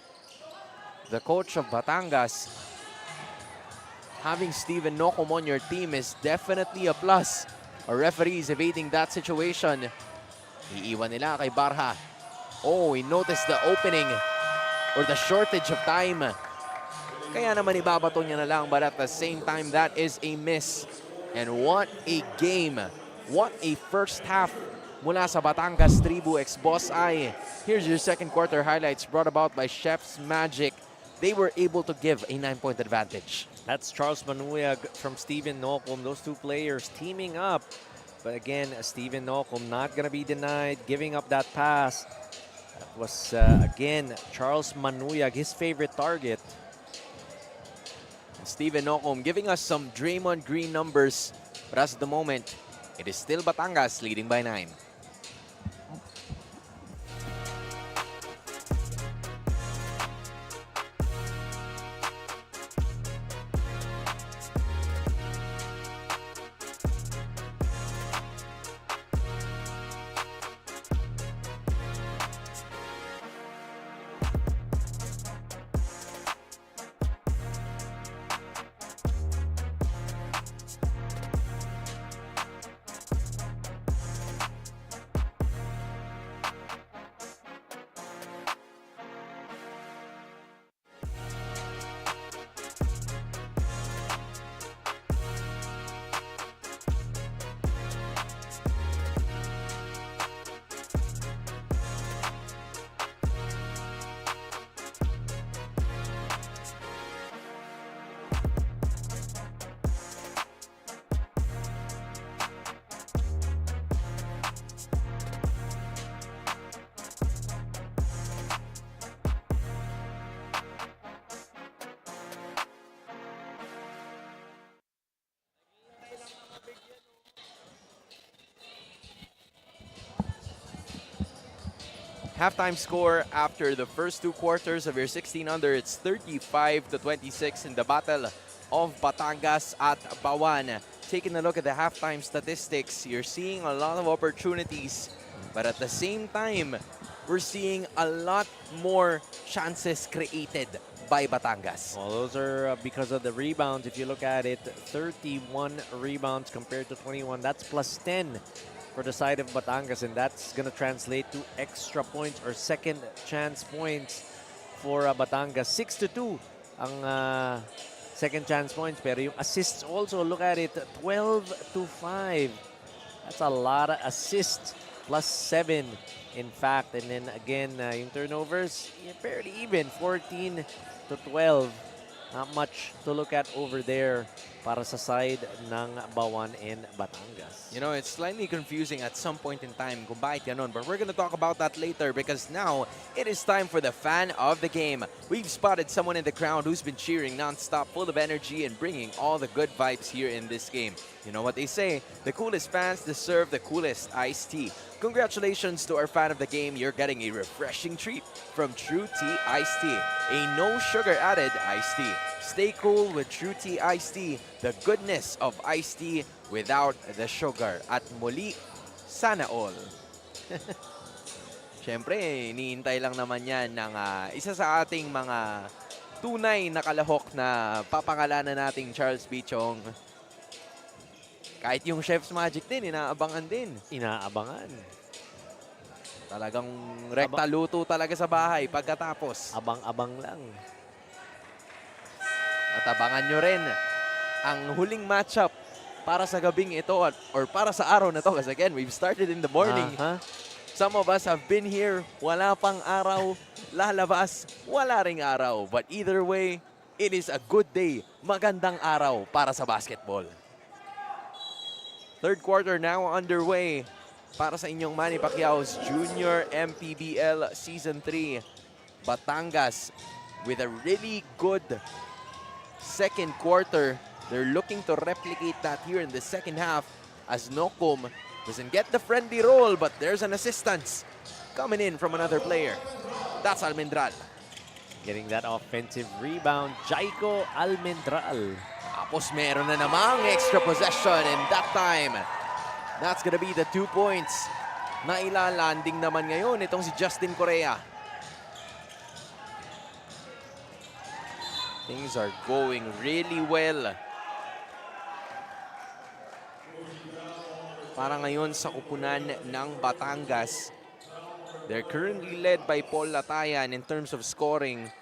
S2: the coach of Batangas, having Steven Nokum on your team is definitely a plus. Our referee is evading that situation. Iiwan nila kay Barha. Oh, he noticed the opening or the shortage of time. Kaya naman ibabato niya na lang, but at the same time, that is a miss. And what a game What a first half mula sa Batangas Tribu ex Boss I. Here's your second quarter highlights brought about by Chef's Magic. They were able to give a 9-point advantage.
S3: That's Charles Manuyag from Steven Nocum. Those two players teaming up. But again, Steven Nocum not going to be denied, giving up that pass. That was, again, Charles Manuyag, his favorite target.
S2: Steven Nocum giving us some Draymond Green numbers. But as of the moment, it is still Batangas leading by 9. Halftime score after the first two quarters of your 16 under, it's 35-26 in the battle of Batangas at Bauan. Taking a look at the halftime statistics, you're seeing a lot of opportunities, but at the same time, we're seeing a lot more chances created by Batangas.
S3: Well, those are because of the rebounds. If you look at it, 31 rebounds compared to 21. That's plus 10 for the side of Batangas, and that's going to translate to extra points or second chance points for Batangas. 6-2 ang second chance points, pero yung assists also, look at it, 12-5. That's a lot of assists, plus 7 in fact. And then again, yung turnovers, fairly even, 14-12. Not much to look at over there para sa side ng Bauan and Batangas.
S2: You know, it's slightly confusing at some point in time kung bakit ganun, but we're gonna talk about that later because now it is time for the fan of the game. We've spotted someone in the crowd who's been cheering non-stop, full of energy and bringing all the good vibes here in this game. You know what they say, the coolest fans deserve the coolest iced tea. Congratulations to our fan of the game. You're getting a refreshing treat from True Tea Iced Tea, a no sugar added iced tea. Stay cool with True Tea Iced Tea, the goodness of iced tea without the sugar. At muli, sana all. Siyempre, iniintay lang naman yan ng isa sa ating mga tunay na kalahok na papangalanan nating Charles Bichong. Kahit yung Chef's Magic din, inaabangan din.
S3: Inaabangan.
S2: Talagang rekta luto talaga sa bahay pagkatapos.
S3: Abang-abang lang.
S2: At abangan nyo rin ang huling matchup para sa gabing ito or para sa araw na to. Because again, we've started in the morning. Some of us have been here, wala pang araw, lalabas, wala ring araw. But either way, it is a good day, magandang araw para sa basketball. Third quarter now underway para sa inyong Manny Pacquiao's Junior MPBL Season 3. Batangas with a really good second quarter. They're looking to replicate that here in the second half as Nocum doesn't get the friendly roll, but there's an assistance coming in from another player. That's Almendral.
S3: Getting that offensive rebound, Jaiko Almendral.
S2: Tapos meron na namang extra possession, and that time, that's gonna be the 2 points na ilalanding naman ngayon itong si Justin Correa. Things are going really well. Para ngayon sa kupunan ng Batangas, they're currently led by Paul Latayan in terms of scoring.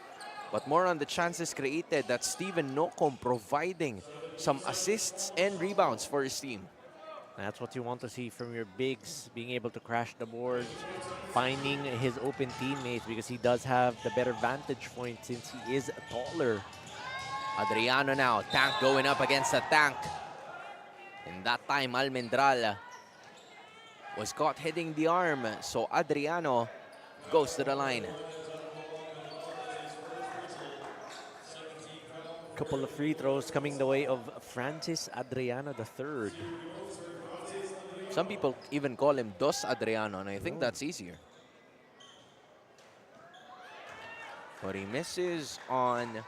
S2: But more on the chances created, that Steven Nocum providing some assists and rebounds for his team.
S3: That's what you want to see from your bigs, being able to crash the boards, finding his open teammates because he does have the better vantage point since he is taller.
S2: Adriano now, Tank going up against a Tank. And that time, Almendral was caught hitting the arm. So Adriano goes to the line.
S3: Couple of free throws coming the way of Francis Adriano III.
S2: Some people even call him Dos Adriano, and I think that's easier. But he misses on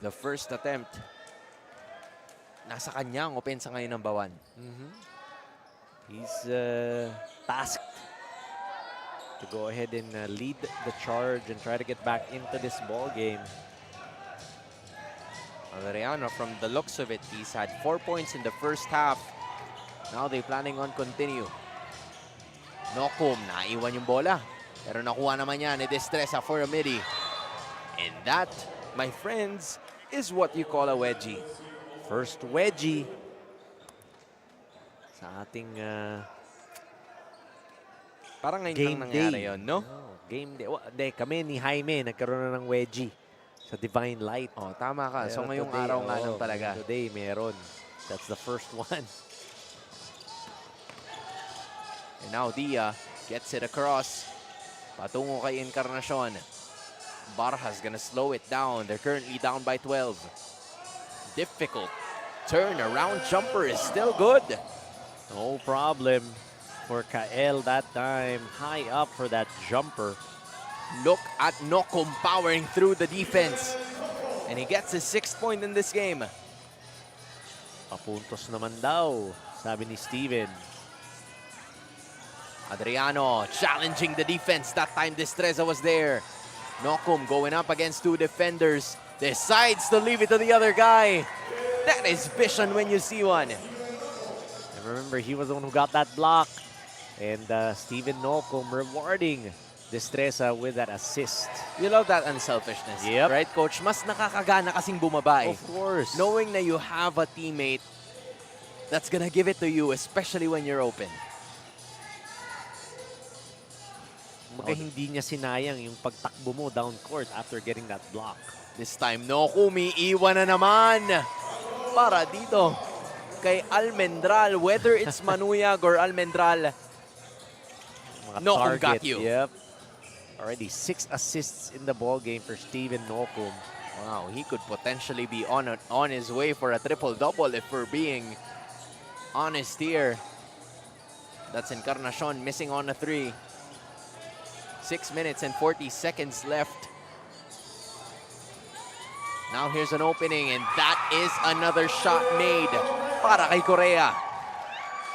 S2: the first attempt. Nasa kanya ang opensa ngayon ng Bauan.
S3: He's tasked to go ahead and lead the charge and try to get back into this ball game.
S2: Adriano, from the looks of it, he's had 4 points in the first half. Now they're planning on continue. Nokum, naiwan yung bola. Pero nakuha naman niya ni Destreza for a midi. And that, my friends, is what you call a wedgie.
S3: First wedgie sa ating
S2: Parang ngayon
S3: game
S2: lang nangyari
S3: day.
S2: yun, no?
S3: Game day. Kami ni Jaime nagkaroon na ng wedgie sa Divine Light.
S2: Oh, tama ka. So
S3: Pero
S2: ngayong
S3: today,
S2: araw nga lang talaga.
S3: Today, meron. That's the first one.
S2: And now Dia gets it across. Patungo kay Encarnacion. Barha's gonna slow it down. They're currently down by 12. Difficult. Turnaround jumper is still good.
S3: No problem for Kael that time. High up for that jumper.
S2: Look at Nokum powering through the defense. And he gets his 6th point in this game.
S3: Papuntos naman daw, sabi ni Steven.
S2: Adriano challenging the defense. That time Destreza was there. Nokum going up against 2 defenders. Decides to leave it to the other guy. That is vision when you see one.
S3: And remember, he was the one who got that block. And Steven Nokum rewarding Destreza with that assist.
S2: You love that unselfishness,
S3: Yep.
S2: right, Coach? Mas nakakagana kasing bumaba eh.
S3: Of course.
S2: Knowing na you have a teammate that's gonna give it to you, especially when you're open.
S3: Kumbaga hindi niya sinayang yung pagtakbo mo down court after getting that block.
S2: This time, Nokumi, iwan na naman para dito kay Almendral. Whether it's Manuyag or Almendral,
S3: Mga
S2: Nokum got
S3: target,
S2: you.
S3: Yep. Already 6 assists in the ball game for Steven Nokum.
S2: wow, he could potentially be on his way for a triple-double if we're being honest here. That's Encarnacion missing on a 3. 6 minutes and 40 seconds left. Now here's an opening, and that is another shot made para kay Correa.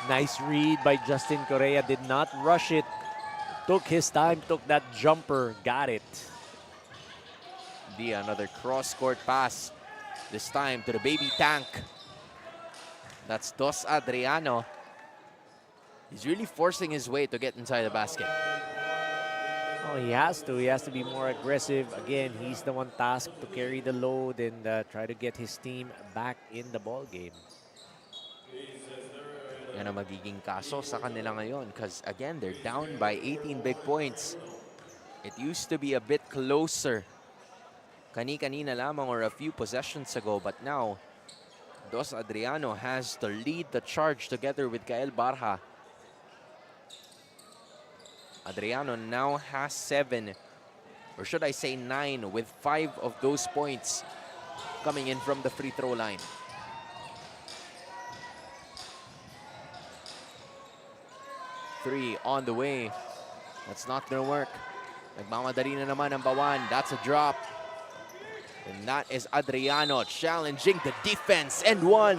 S3: Nice read by Justin Correa. Did not rush it. Took his time, took that jumper, got it.
S2: Be another cross-court pass. This time to the baby Tank. That's Dos Adriano. He's really forcing his way to get inside the basket.
S3: Oh, he has to. He has to be more aggressive. Again, he's the one tasked to carry the load and try to get his team back in the ball game.
S2: Yan ang magiging kaso sa kanila ngayon because again, they're down by 18 big points. It used to be a bit closer. Kani-kanina lamang or a few possessions ago, but now Dos Adriano has to lead the charge together with Gael Barha. Adriano now has 7, or should I say 9, with 5 of those points coming in from the free throw line. Three on the way. That's not gonna work. Nagmamadali na naman ang Bauan. That's a drop. And that is Adriano challenging the defense and one.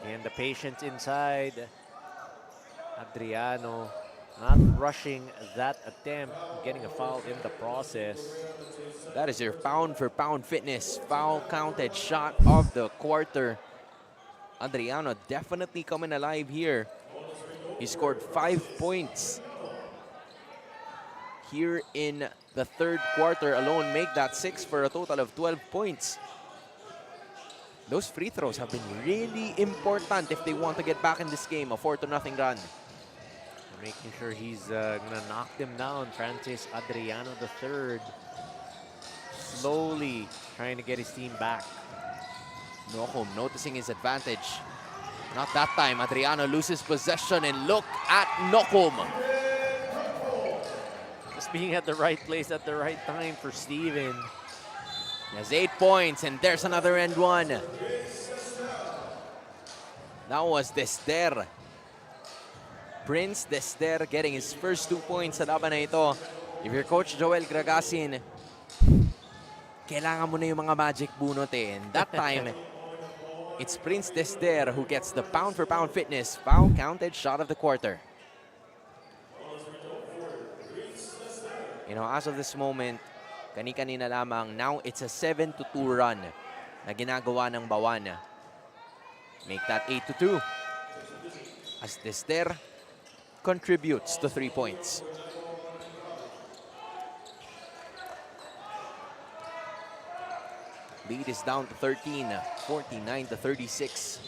S3: And the patience inside. Adriano not rushing that attempt, getting a foul in the process.
S2: That is your pound-for-pound fitness. Foul counted shot of the quarter. Adriano definitely coming alive here. He scored 5 points here in the third quarter alone. Make that 6 for a total of 12 points. those free throws have been really important if they want to get back in this game. A 4-0 run.
S3: Making sure he's gonna knock them down. Francis Adriano III slowly trying to get his team back.
S2: Nokom noticing his advantage. Not that time. Adriano loses possession, and look at Nokom.
S3: Just being at the right place at the right time for Steven.
S2: He has 8 points, and there's another end one. That was Dester. Prince Dester getting his first 2 points sa laban na ito. If you're Coach Joel Gragasin, kailangan mo na yung mga magic bunot eh. And that time, it's Prince Dester who gets the pound-for-pound fitness foul counted shot of the quarter. You know, as of this moment, kani-kanina lamang, now it's a 7-2 run na ginagawa ng Bauan. Make that 8-2 as Dester contributes to 3 points. Lead is down to 13, 49-36.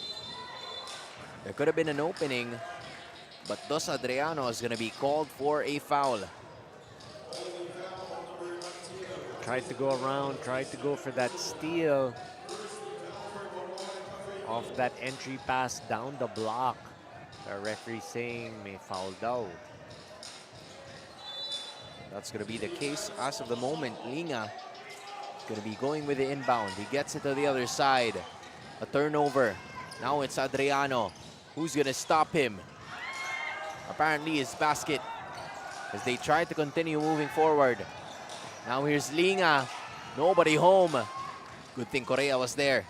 S2: There could have been an opening, but Dos Adriano is going to be called for a foul.
S3: Tried to go around, tried to go for that steal off that entry pass down the block. The referee saying may foul daw.
S2: That's going to be the case as of the moment. Linga going to be going with the inbound. He gets it to the other side. A turnover. Now it's Adriano. Who's going to stop him? Apparently his basket as they try to continue moving forward. Now here's Linga. Nobody home. Good thing Correa was there.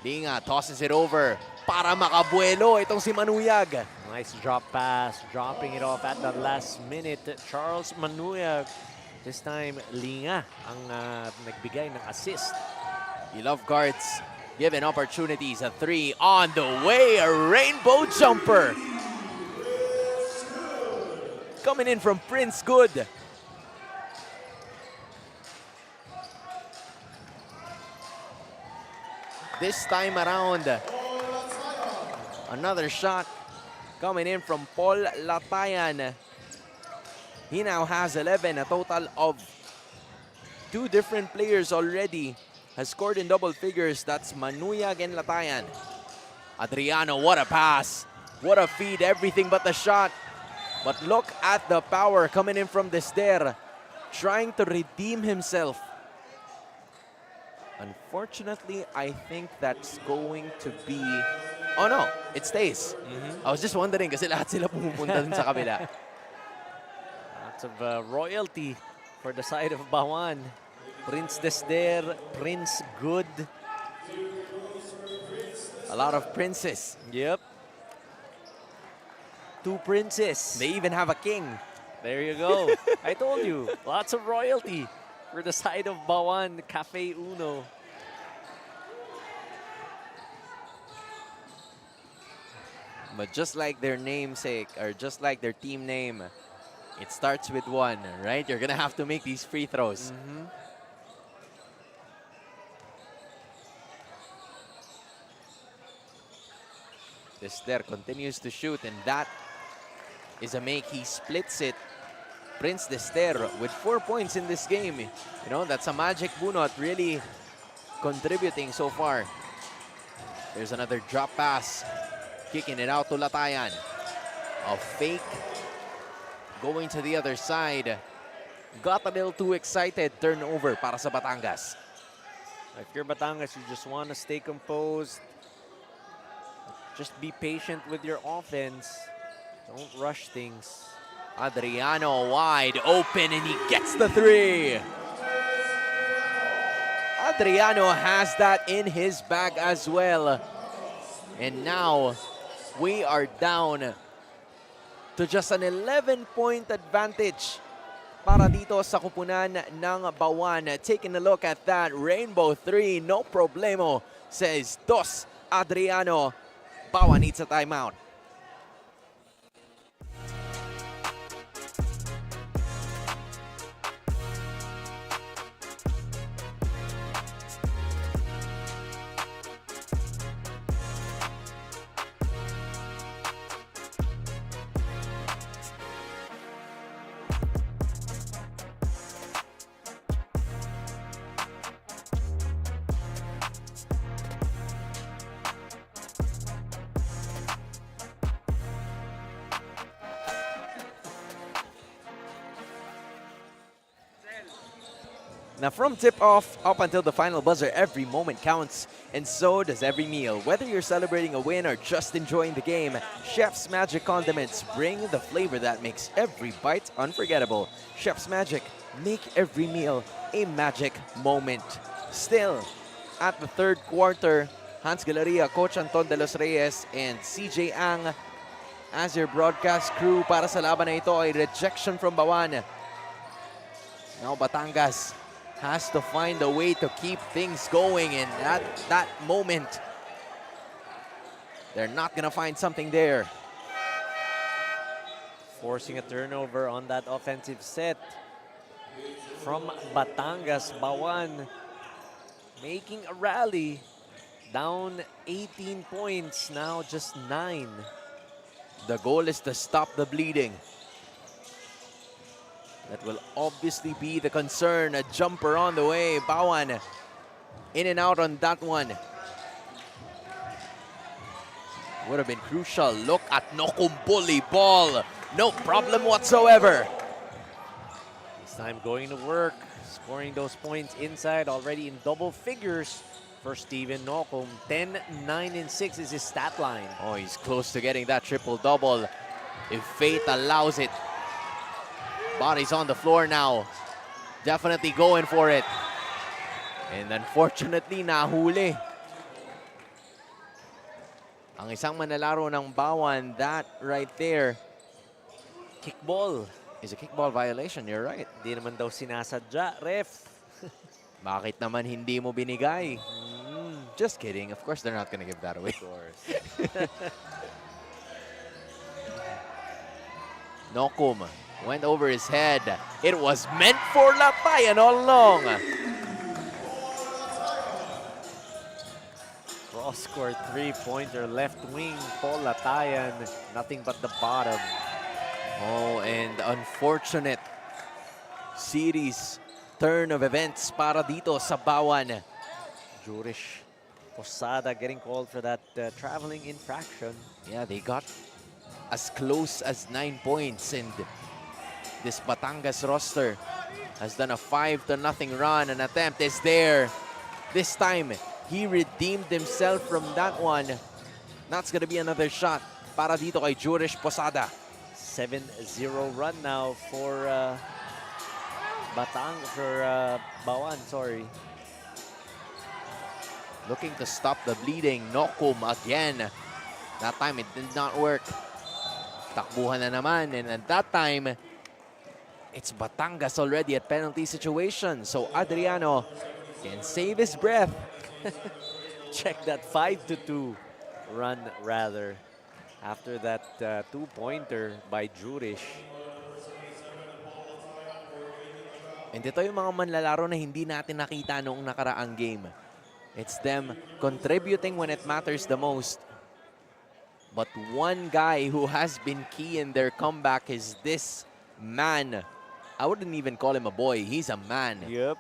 S2: Linga tosses it over para makabuelo itong si Manuyag.
S3: Nice drop pass, dropping it off at the last minute. Charles Manuyag. This time, Linga ang nagbigay ng assist.
S2: You love guards given opportunities. A 3 on the way. A rainbow jumper. Coming in from Prince Good. This time around, another shot coming in from Paul Latayan. He now has 11, a total of 2 different players already has scored in double figures. That's Manuyag and Latayan. Adriano, what a pass. What a feed, everything but the shot. But look at the power coming in from Dester, trying to redeem himself. Unfortunately, I think that's going to be... Oh no, it stays. I was just wondering kasi lahat sila pumupunta dun sa kabila.
S3: Lots of royalty for the side of Bauan. Prince Dester, Prince Good.
S2: A lot of princes.
S3: Yep. 2 princes.
S2: They even have a king.
S3: There you go. I told you, lots of royalty for the side of Bauan, Cafe Uno.
S2: But just like their namesake, or just like their team name, it starts with 1, right? You're gonna have to make these free throws. Dester continues to shoot, and that is a make. He splits it. Prince Dester with 4 points in this game. You know, that's a magic bunot, really contributing so far. There's another drop pass. Kicking it out to Latayan. A fake. Going to the other side. Got a little too excited. Turnover para sa Batangas.
S3: If you're Batangas, you just want to stay composed. Just be patient with your offense. Don't rush things.
S2: Adriano wide open, and he gets the 3. Adriano has that in his bag as well. And now we are down to just an 11-point advantage para dito sa kupunan ng Bauan. Taking a look at that rainbow 3, no problemo, says Dos Adriano. Bauan needs a timeout. Now from tip-off up until the final buzzer, every moment counts, and so does every meal. Whether you're celebrating a win or just enjoying the game, Chef's Magic condiments bring the flavor that makes every bite unforgettable. Chef's Magic, make every meal a magic moment. Still, at the third quarter, Hans Galeria, Coach Anton de los Reyes, and CJ Ang as your broadcast crew para sa laban na ito ay rejection from Bauan. Now Batangas has to find a way to keep things going, and at that moment, they're not gonna find something there.
S3: Forcing a turnover on that offensive set from Batangas. Bauan making a rally, down 18 points, now just 9.
S2: The goal is to stop the bleeding. That will obviously be the concern. A jumper on the way. Bauan in and out on that one. Would have been crucial. Look at Nokum bully ball. No problem whatsoever.
S3: This time going to work, scoring those points inside, already in double figures for Steven Nokum. 10, 9, and 6 is his stat line.
S2: Oh, he's close to getting that triple-double if fate allows it. Body's on the floor now. Definitely going for it. And unfortunately, nahuli. Ang isang manlalaro ng Bauan, that right there
S3: Kickball.
S2: is a kickball violation. You're right.
S3: Hindi naman daw sinasadya, ref.
S2: Bakit naman hindi mo binigay? Just kidding. Of course, they're not gonna give that away.
S3: Of course.
S2: Nokum went over his head. It was meant for Latayan all along.
S3: Cross-court three-pointer, left wing, Paul Latayan. Nothing but the bottom.
S2: Oh, and unfortunate series turn of events para dito sa Bauan.
S3: Jurish Posada getting called for that traveling infraction.
S2: Yeah, they got as close as 9 points, and this Batangas roster has done a 5-0 run. An attempt is there. This time, he redeemed himself from that one. That's gonna be another shot para dito kay Jurish Posada.
S3: 7-0 run now for Bauan, sorry.
S2: Looking to stop the bleeding. Nokum again. That time it did not work. Takbuhan na naman, and at that time, it's Batangas already at penalty situation. So Adriano can save his breath.
S3: Check that 5-2 run rather after that two-pointer by Jurish.
S2: And ito yung mga manlalaro na hindi natin nakita noong nakaraang game. It's them contributing when it matters the most. But one guy who has been key in their comeback is this man. I wouldn't even call him a boy. He's a man.
S3: Yep.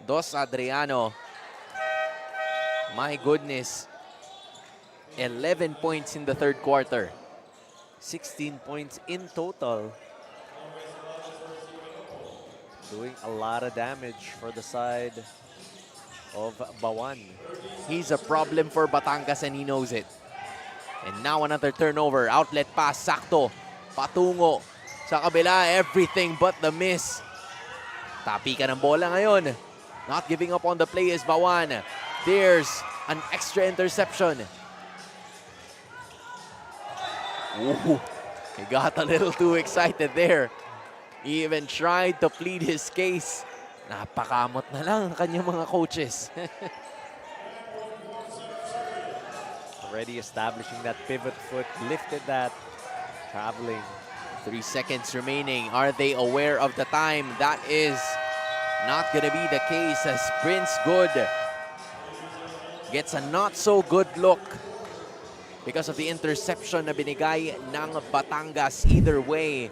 S2: Dos Adriano. My goodness. 11 points in the third quarter.
S3: 16 points in total. Doing a lot of damage for the side of Bauan.
S2: He's a problem for Batangas and he knows it. And now another turnover. Outlet pass. Sakto. Patungo. Sa kabila, everything but the miss. Tapi ka ng bola ngayon. Not giving up on the play is Bauan. There's an extra interception. Ooh, he got a little too excited there. He even tried to plead his case. Napakamot na lang ang kanyang mga coaches.
S3: Already establishing that pivot foot, lifted that, traveling.
S2: 3 seconds remaining. Are they aware of the time? That is not gonna be the case as Prince Good gets a not so good look because of the interception na binigay ng Batangas. Either way,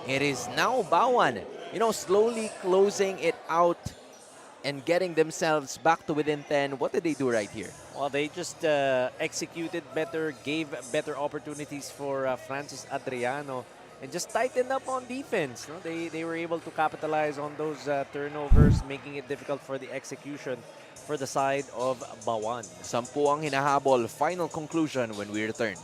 S2: it is now Bauan, you know, slowly closing it out and getting themselves back to within 10. What did they do right here?
S3: Well, they just executed better, gave better opportunities for Francis Adriano and just tightened up on defense. No? They were able to capitalize on those turnovers, making it difficult for the execution for the side of Bauan.
S2: 10 ang hinahabol. Final conclusion when we return.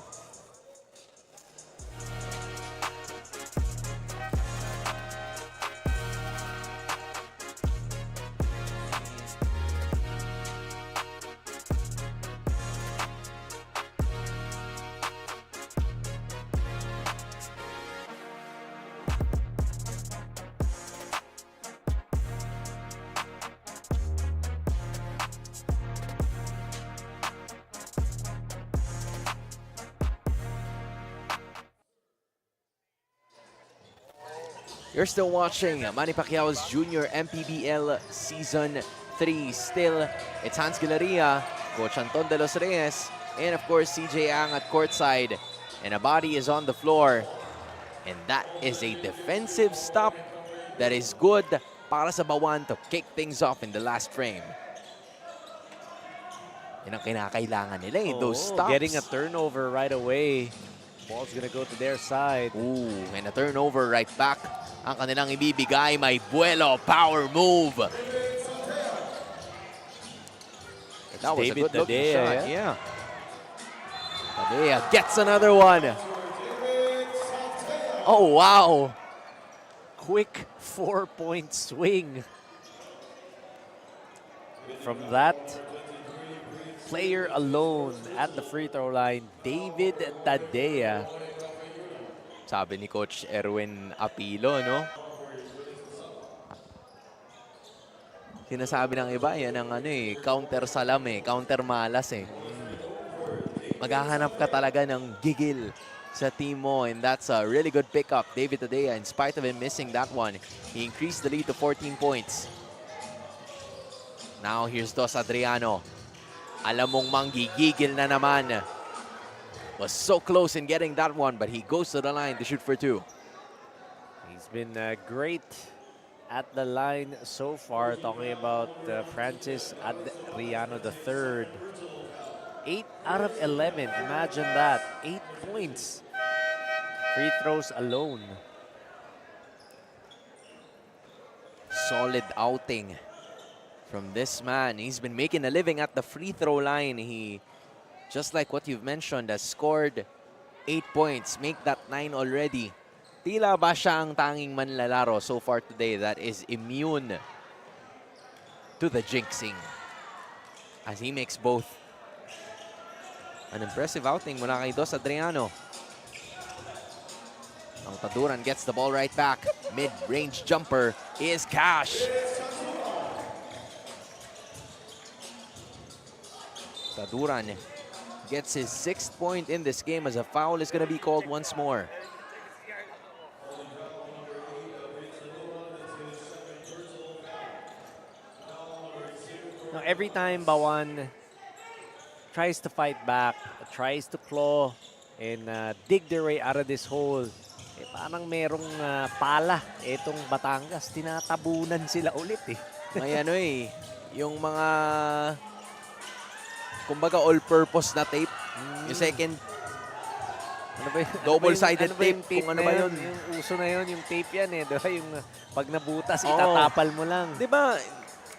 S2: You're still watching Manny Pacquiao's Junior MPBL Season 3. Still, it's Hans Gilaria, Coach Anton de los Reyes, and of course CJ Ang at courtside. And a body is on the floor. And that is a defensive stop that is good para sa Bauan to kick things off in the last frame. Yan ang kinakailangan nila, those stops.
S3: Getting a turnover right away. Ball's gonna go to their side.
S2: Ooh, and a turnover right back. Ang kanilang ibibigay, may buelo, power move. That was
S3: David
S2: a good looking
S3: Tadea,
S2: shot. Yeah. Tadea gets another one. Oh, wow.
S3: Quick 4-point swing. From that player alone at the free throw line, David Tadea.
S2: Sabi ni Coach Erwin Apilo, no? Sinasabi ng iba, yan ang counter salam counter malas Maghahanap ka talaga ng gigil sa team mo, and that's a really good pickup. David Tadea, in spite of him missing that one, he increased the lead to 14 points. Now here's Dos Adriano. Alam mong manggigigil na naman. Was so close in getting that one, but he goes to the line to shoot for 2.
S3: He's been great at the line so far. Talking about Francis Adriano III. 8 out of 11. Imagine that. 8 points. Free throws alone.
S2: Solid outing from this man. He's been making a living at the free throw line. He, just like what you've mentioned, has scored 8 points. Make that 9 already. Tila ba siya ang tanging manlalaro so far today that is immune to the jinxing, as he makes both. An impressive outing mula kay Dos Adriano. Ang Taduran gets the ball right back. Mid-range jumper is cash. Taduran gets his 6th point in this game, as a foul is going to be called once more.
S3: Now, every time Bauan tries to fight back, tries to claw, and dig their way out of this hole, parang merong pala itong Batangas. Tinatabunan sila ulit
S2: May yung mga kumbaga all-purpose na tape. Yung second double-sided tape.
S3: Kung ano ba yun? Yung uso na yun, yung tape yan Diba? Yung pag nabutas, itatapal mo lang.
S2: Diba?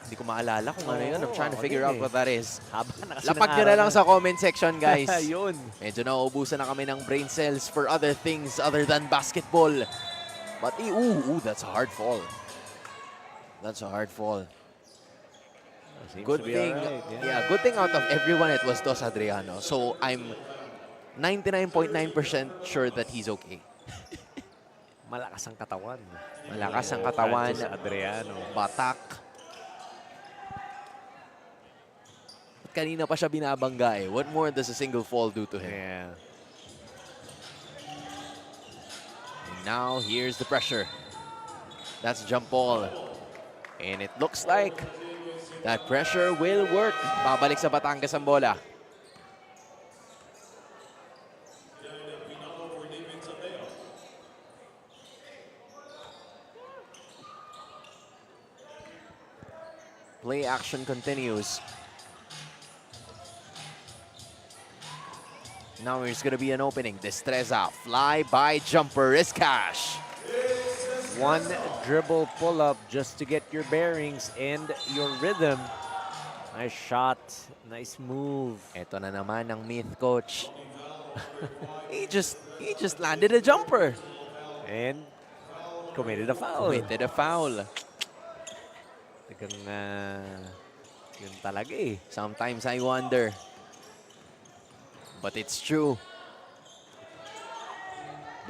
S2: Hindi ko maalala kung ano yun. I'm trying to figure out what that is.
S3: Lapag
S2: Lapag nyo na lang sa comment section, guys.
S3: Yun.
S2: Medyo nauubusan na kami ng brain cells for other things other than basketball. But, ooh, that's a hard fall. That's a hard fall. Good thing,
S3: right,
S2: good thing out of everyone, it was Dos Adriano. So, I'm 99.9% sure that he's okay.
S3: Malakas ang katawan.
S2: Malakas ang katawan.
S3: Francis Adriano.
S2: Batak. At kanina pa siya binabangga What more does a single fall do to him?
S3: Yeah.
S2: And now, here's the pressure. That's jump ball. And it looks like that pressure will work. Babalik sa Batangas ang bola. Play action continues. Now there's gonna be an opening. Destreza, fly by jumper is cash.
S3: One dribble pull-up just to get your bearings and your rhythm. Nice shot. Nice move.
S2: Ito na naman ang myth coach. he just landed a jumper.
S3: And committed a foul.
S2: Committed a foul.
S3: Talagang, yun talaga eh.
S2: Sometimes I wonder. But it's true.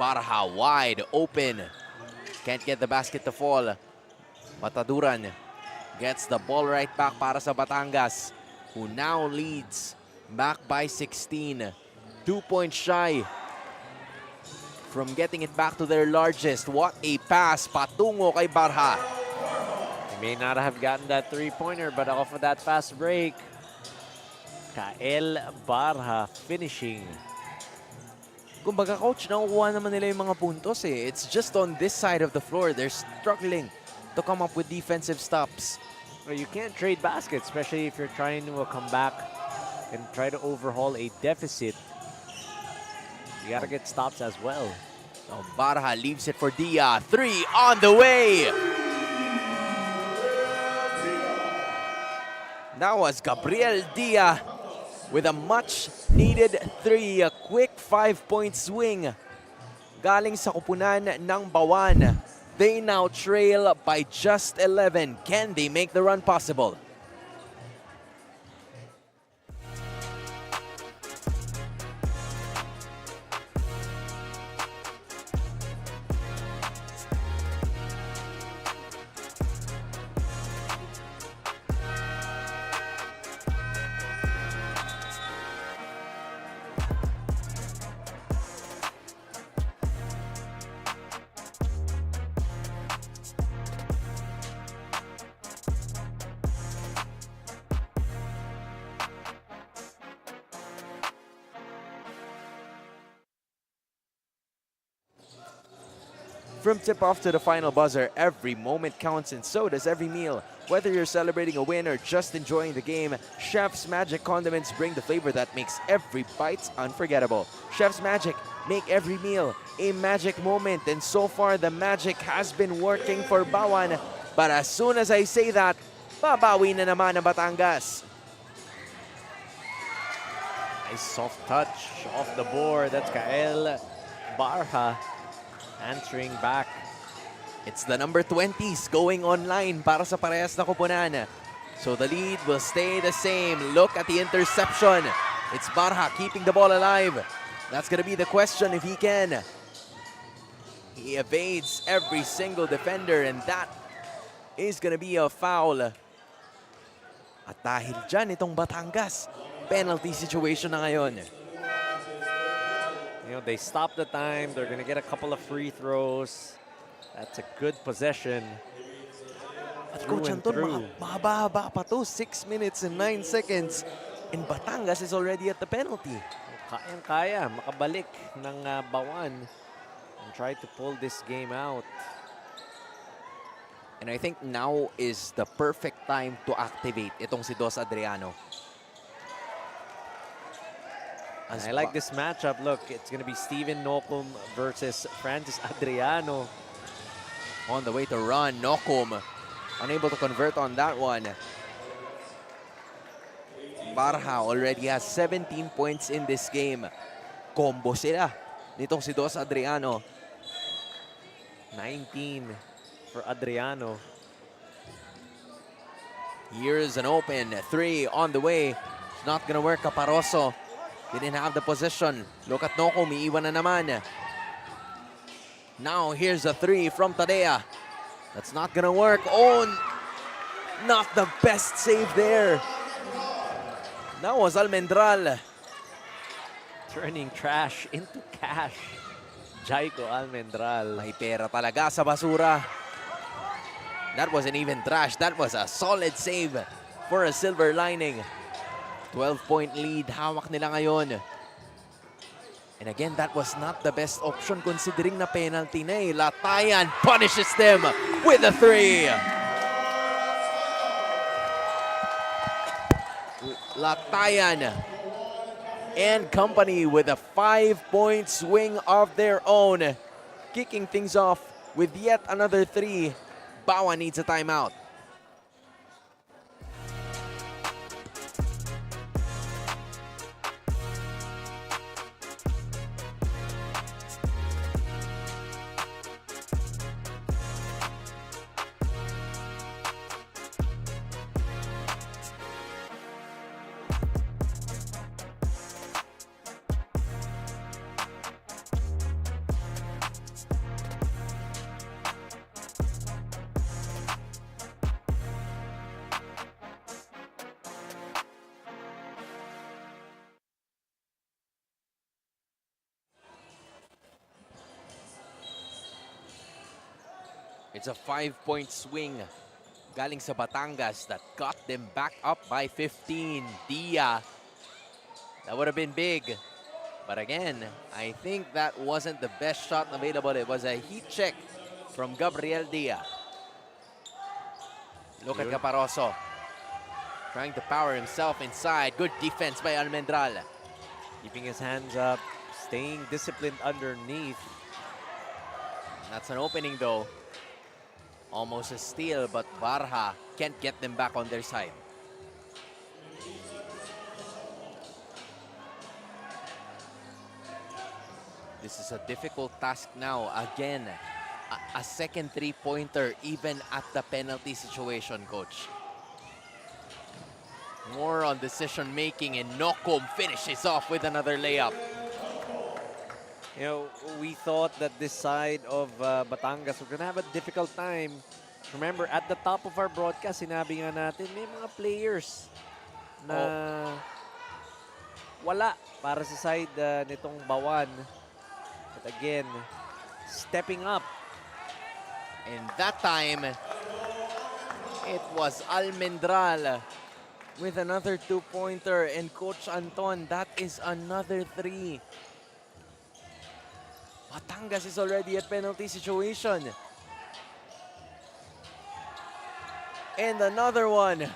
S2: Barha wide open. Can't get the basket to fall. Mataduran gets the ball right back para sa Batangas, who now leads back by 16. 2 points shy from getting it back to their largest. What a pass patungo kay Barha.
S3: He may not have gotten that three-pointer, but off of that fast break, Kael Barha finishing.
S2: Kumbaga, coach, nakukuha naman nila yung mga puntos eh. It's just on this side of the floor. They're struggling to come up with defensive stops.
S3: Well, you can't trade baskets, especially if you're trying to come back and try to overhaul a deficit. You gotta get stops as well.
S2: So Barha leaves it for Dia. 3 on the way. That was Gabriel Dia with a much-needed 3. A quick 5-point swing galing sa kupunan ng Bauan. They now trail by just 11. Can they make the run possible? From tip-off to the final buzzer, every moment counts and so does every meal. Whether you're celebrating a win or just enjoying the game, Chef's Magic condiments bring the flavor that makes every bite unforgettable. Chef's Magic, make every meal a magic moment, and so far the magic has been working for Bauan. But as soon as I say that, babawi na naman ang Batangas.
S3: Nice soft touch off the board. That's Kael Barha answering back.
S2: It's the number 20s going online para sa parehas na kupunan. So the lead will stay the same. Look at the interception. It's Barha keeping the ball alive. That's going to be the question if he can. He evades every single defender, and that is going to be a foul. At dahil dyan, itong Batangas, penalty situation na ngayon.
S3: You know, they stop the time. They're going to get a couple of free throws. That's a good possession.
S2: At Coach Anton, mahaba-haba pa to. 6 minutes and 9 seconds. And Batangas is already at the penalty.
S3: Kayang-kaya makabalik ng Bauan and try to pull this game out.
S2: And I think now is the perfect time to activate itong si Dos Adriano.
S3: I like this matchup. Look, it's going to be Steven Nocum versus Francis Adriano.
S2: On the way to run, Nocum unable to convert on that one. Barha already has 17 points in this game. Combo sila nitong si Dos Adriano.
S3: 19 for Adriano.
S2: Here's an open 3 on the way. It's not gonna work. Caparoso didn't have the position. Look at Nocum, iiwan na naman. Now here's a 3 from Tadea. That's not gonna work. Oh, not the best save there. That was Almendral.
S3: Turning trash into cash. Jaiko Almendral.
S2: May pera talaga sa basura. That wasn't even trash. That was a solid save for a silver lining. 12-point lead. Hawak nila ngayon. And again, that was not the best option considering na penalty na eh. Latayan punishes them with a 3. Latayan and company with a 5-point swing of their own. Kicking things off with yet another 3. Bauan needs a timeout. It's a 5-point swing galing sa Batangas that got them back up by 15. Dia, that would have been big. But again, I think that wasn't the best shot available. It was a heat check from Gabriel Dia. Look at Caparoso trying to power himself inside. Good defense by Almendral.
S3: Keeping his hands up, staying disciplined underneath.
S2: That's an opening though. Almost a steal, but Barha can't get them back on their side. This is a difficult task now. Again, a second three-pointer even at the penalty situation, coach. More on decision-making, and Nokom finishes off with another layup.
S3: You know, we thought that this side of Batangas were gonna have a difficult time. Remember, at the top of our broadcast, sinabi nga natin, may mga players na wala para sa side nitong Bauan. But again, stepping up.
S2: And that time, it was Almendral with another 2-pointer. And Coach Anton, that is another 3. Batangas is already at penalty situation. And another one.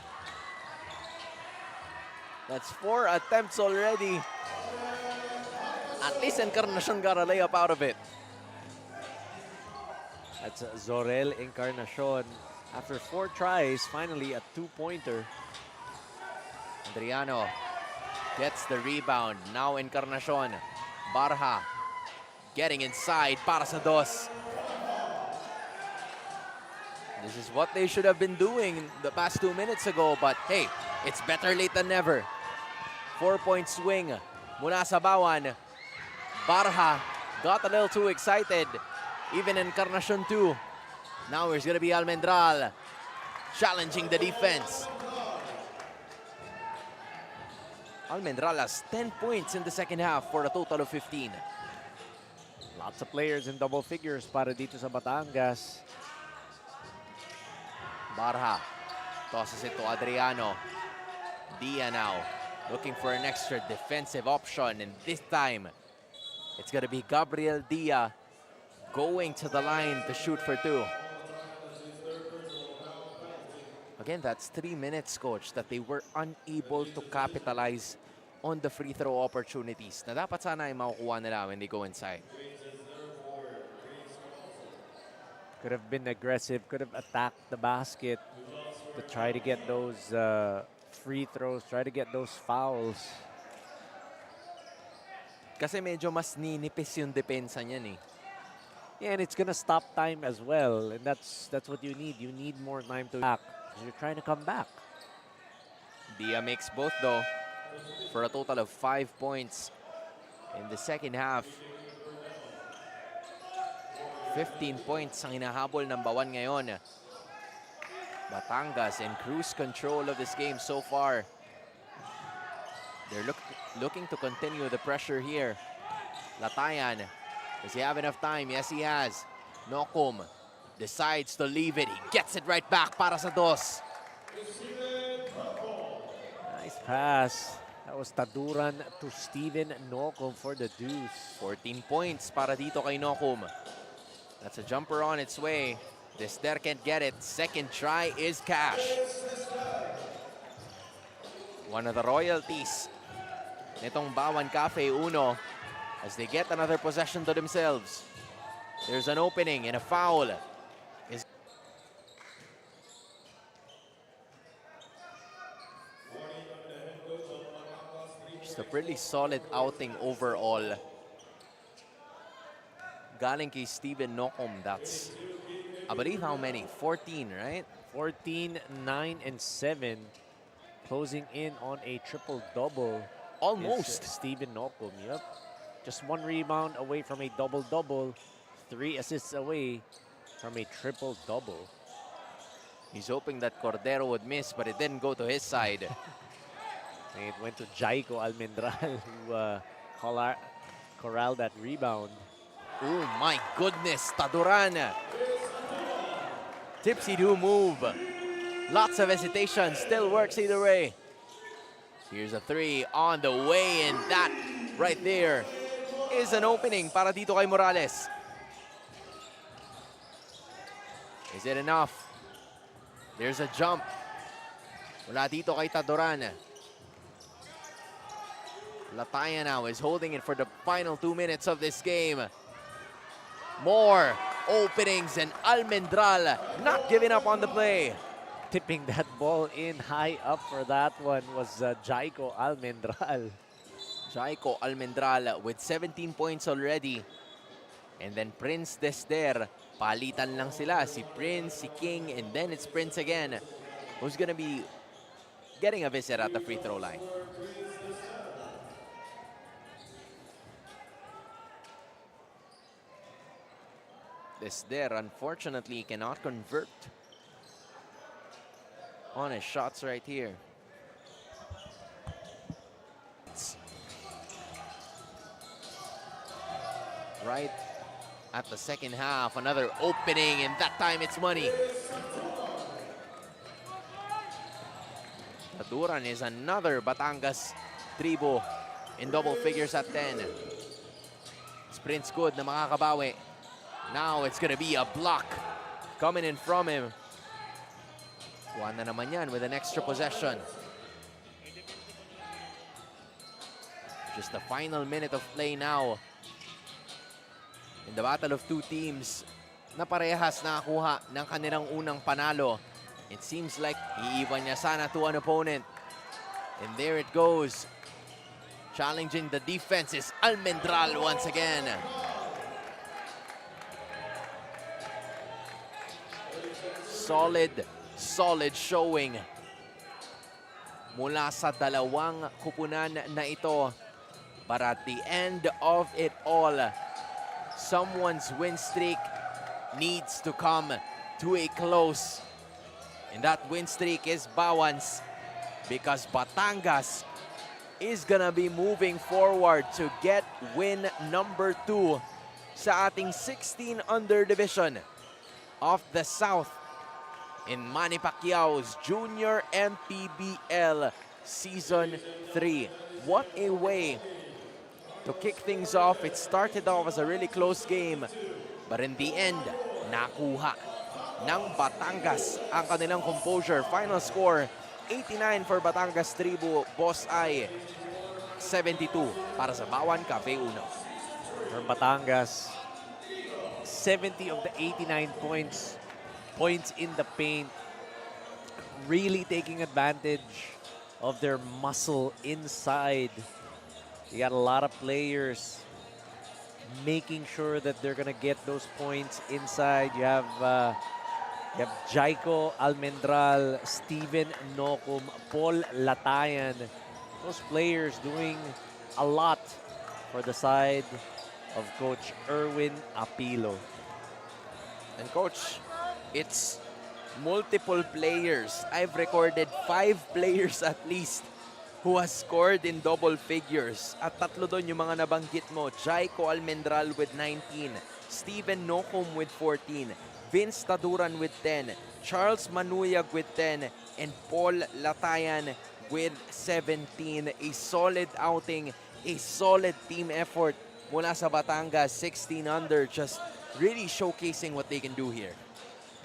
S2: That's 4 attempts already. At least Encarnacion got a layup out of it.
S3: That's Zorel Encarnacion. After 4 tries, finally a 2-pointer.
S2: Adriano gets the rebound. Now Encarnacion. Barha getting inside para sa dos. This is what they should have been doing the past 2 minutes ago. But hey, it's better late than never. 4-point swing mula sa Bauan. Barha got a little too excited. Even Encarnacion too. Now it's gonna be Almendral challenging the defense. Almendral has 10 points in the second half for a total of 15.
S3: Lots of players in double figures para dito sa Batangas.
S2: Barha tosses it to Adriano. Dia now looking for an extra defensive option, and this time it's gonna be Gabriel Dia going to the line to shoot for 2. Again, that's 3 minutes, coach, that they were unable to capitalize on the free throw opportunities na dapat sana ay makukuha nila when they go inside.
S3: Could have been aggressive, could have attacked the basket to try to get those free throws, try to get those fouls.
S2: Kasi medyo mas ninipis yung depensa niyan eh.
S3: Yeah, and it's gonna stop time as well, and that's what you need. You need more time to back. You're trying to come back.
S2: Dia makes both though for a total of 5 points in the second half. 15 points ang hinahabol ng Bauan ngayon. Batangas in cruise control of this game so far. They're looking to continue the pressure here. Latayan, does he have enough time? Yes, he has. Nokom decides to leave it. He gets it right back para sa dos.
S3: Nice pass. That was Taduran to Steven Nokom for the deuce.
S2: 14 points para dito kay Nokom. That's a jumper on its way. Dester can't get it. Second try is cash. One of the royalties nitong Bauan Cafe Uno as they get another possession to themselves. There's an opening and a foul. Just a pretty solid outing overall. Galing kay Steven Nocom, that's, I believe, how many? 14, right?
S3: 14, 9, and 7. Closing in on a triple-double.
S2: Almost.
S3: Steven Nocom, yep. Just 1 rebound away from a double-double. 3 assists away from a triple-double.
S2: He's hoping that Cordero would miss, but it didn't go to his side.
S3: And it went to Jaiko Almendral, who corralled that rebound.
S2: Oh my goodness, Taduran. Tipsy-do move. Lots of hesitation, still works either way. Here's a 3 on the way, and that right there is an opening para dito kay Morales. Is it enough? There's a jump. Wala dito kay Taduran. Lataya now is holding it for the final 2 minutes of this game. More openings, and Almendral not giving up on the play.
S3: Tipping that ball in high up for that one was Jaiko Almendral.
S2: Jaiko Almendral with 17 points already. And then Prince Desder. Palitan lang sila. Si Prince, si King, and then it's Prince again, who's gonna be getting a visit at the free throw line. Desder, unfortunately, cannot convert on his shots right here. Right at the second half, another opening, and that time it's money. Taduran is another Batangas Tribu in double figures at 10. Sprint's good na makakabawi. Now it's gonna be a block coming in from him. Kuha na naman yan with an extra possession. Just the final minute of play now. In the battle of two teams na parehas nakakuha ng kanilang unang panalo. It seems like iiwan niya sana to an opponent. And there it goes. Challenging the defense is Almendral once again. Solid showing mula sa dalawang kupunan na ito. But at the end of it all, someone's win streak needs to come to a close. And that win streak is Bauan's, because Batangas is gonna be moving forward to get win number 2 sa ating 16 under division of the South in Manny Pacquiao's Junior MPBL Season 3. What a way to kick things off. It started off as a really close game, but in the end, nakuha ng Batangas ang kanilang composure. Final score, 89 for Batangas Tribu. Boss ay 72 para sa Bauan Cafe Uno.
S3: For Batangas, 70 of the 89 points in the paint, really taking advantage of their muscle inside. You got a lot of players making sure that they're gonna get those points inside. You have Jaiko Almendral, Steven Nocom, Paul Latayan. Those players doing a lot for the side of Coach Erwin Apilo.
S2: And Coach, it's multiple players. I've recorded 5 players at least who has scored in double figures. At tatlo doon yung mga nabanggit mo. Jaiko Almendral with 19, Steven Nocom with 14, Vince Taduran with 10, Charles Manuyag with 10, and Paul Latayan with 17. A solid outing, a solid team effort mula sa Batangas, 16 under, just really showcasing what they can do here.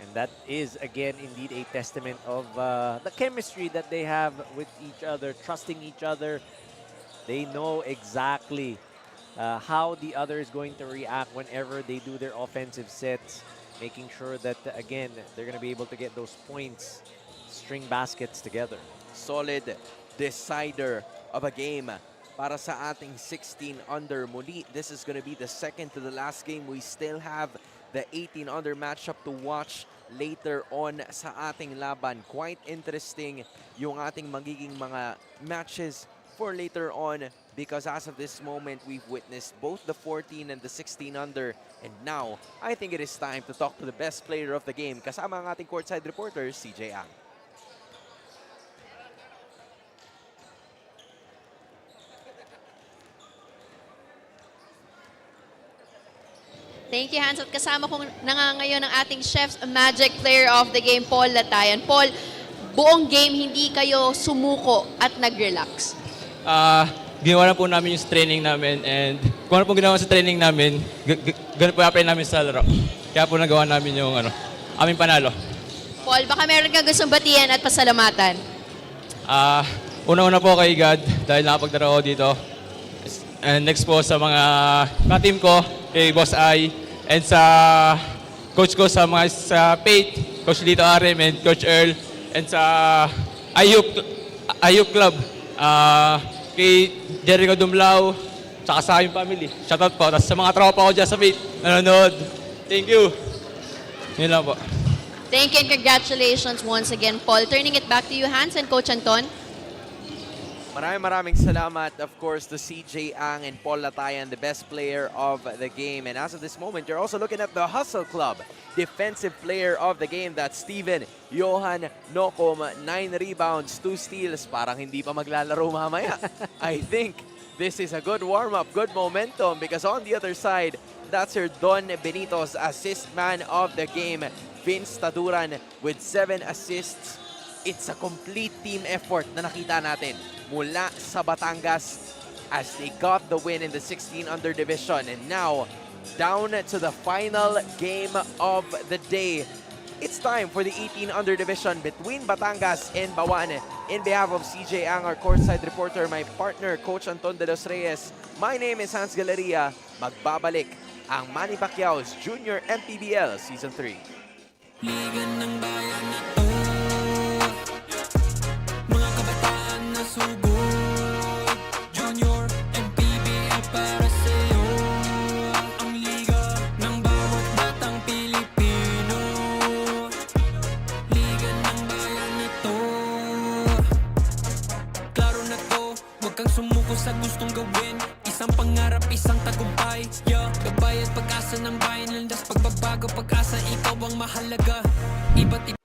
S3: And that is, again, indeed a testament of the chemistry that they have with each other, trusting each other, They know exactly how the other is going to react whenever they do their offensive sets, making sure that, again, they're going to be able to get those points, string baskets together.
S2: Solid decider of a game para sa ating 16 under. Muli, this is going to be the second to the last game. We still have the 18 under matchup to watch later on sa ating laban. Quite interesting yung ating magiging mga matches for later on, because as of this moment, we've witnessed both the 14 and the 16 under. And now, I think it is time to talk to the best player of the game. Kasama ang ating courtside reporter, CJ Ang.
S5: Thank you, Hans. At kasama kong nangangayon ng ating Chef's Magic Player of the Game, Paul Latayan. Paul, buong game hindi kayo sumuko at nag-relax.
S6: Ginawa na po namin yung training namin, and kung ano po ginawa sa training namin, ganun po i-apply namin sa laro. Kaya po nagawa namin yung aming panalo.
S5: Paul, baka meron kang gustong batiyan at pasalamatan.
S6: Una-una po kay God dahil nakapagdara ako dito. And next po sa mga ka-team ko, kay Boss I, and sa coach ko sa mga sa Faith, Coach Lito Arem and Coach Earl, and sa Ayup Club, kay Jericho Dumlao, tsaka sa aming family. Shoutout po. Tapos sa mga tropa ko dyan sa Faith, nanonood. Thank you. Yun lang po.
S5: Thank you and congratulations once again, Paul. Turning it back to you, Hans and Coach Anton.
S2: Maraming salamat, of course, to CJ Ang and Paul Latayan, the best player of the game. And as of this moment, you're also looking at the Hustle Club defensive player of the game. That's Steven Johan Nokom, 9 rebounds, 2 steals. Parang hindi pa maglalaro mamaya. I think this is a good warm-up, good momentum, because on the other side, that's your Don Benito's assist man of the game, Vince Taduran, with 7 assists. It's a complete team effort na nakita natin mula sa Batangas as they got the win in the 16 under division. And now, down to the final game of the day. It's time for the 18 under division between Batangas and Bauan. In behalf of CJ Ang, our courtside reporter, my partner, Coach Anton de los Reyes, my name is Hans Galeria. Magbabalik ang Manny Pacquiao's Junior MPBL Season 3.
S1: Liga ng bayan na to, mga kabataan na sugod, Junior MPBL para sa'yo, ang liga ng bawat batang Pilipino, liga ng bayan na to. Klaro na to, huwag kang sumuko sa gustong gawin, isang pangarap, isang tagumpay, yeah. Gabay at pag-asa ng bayan, landas pagbabago, pag-asa, ikaw ang mahalaga. Iba't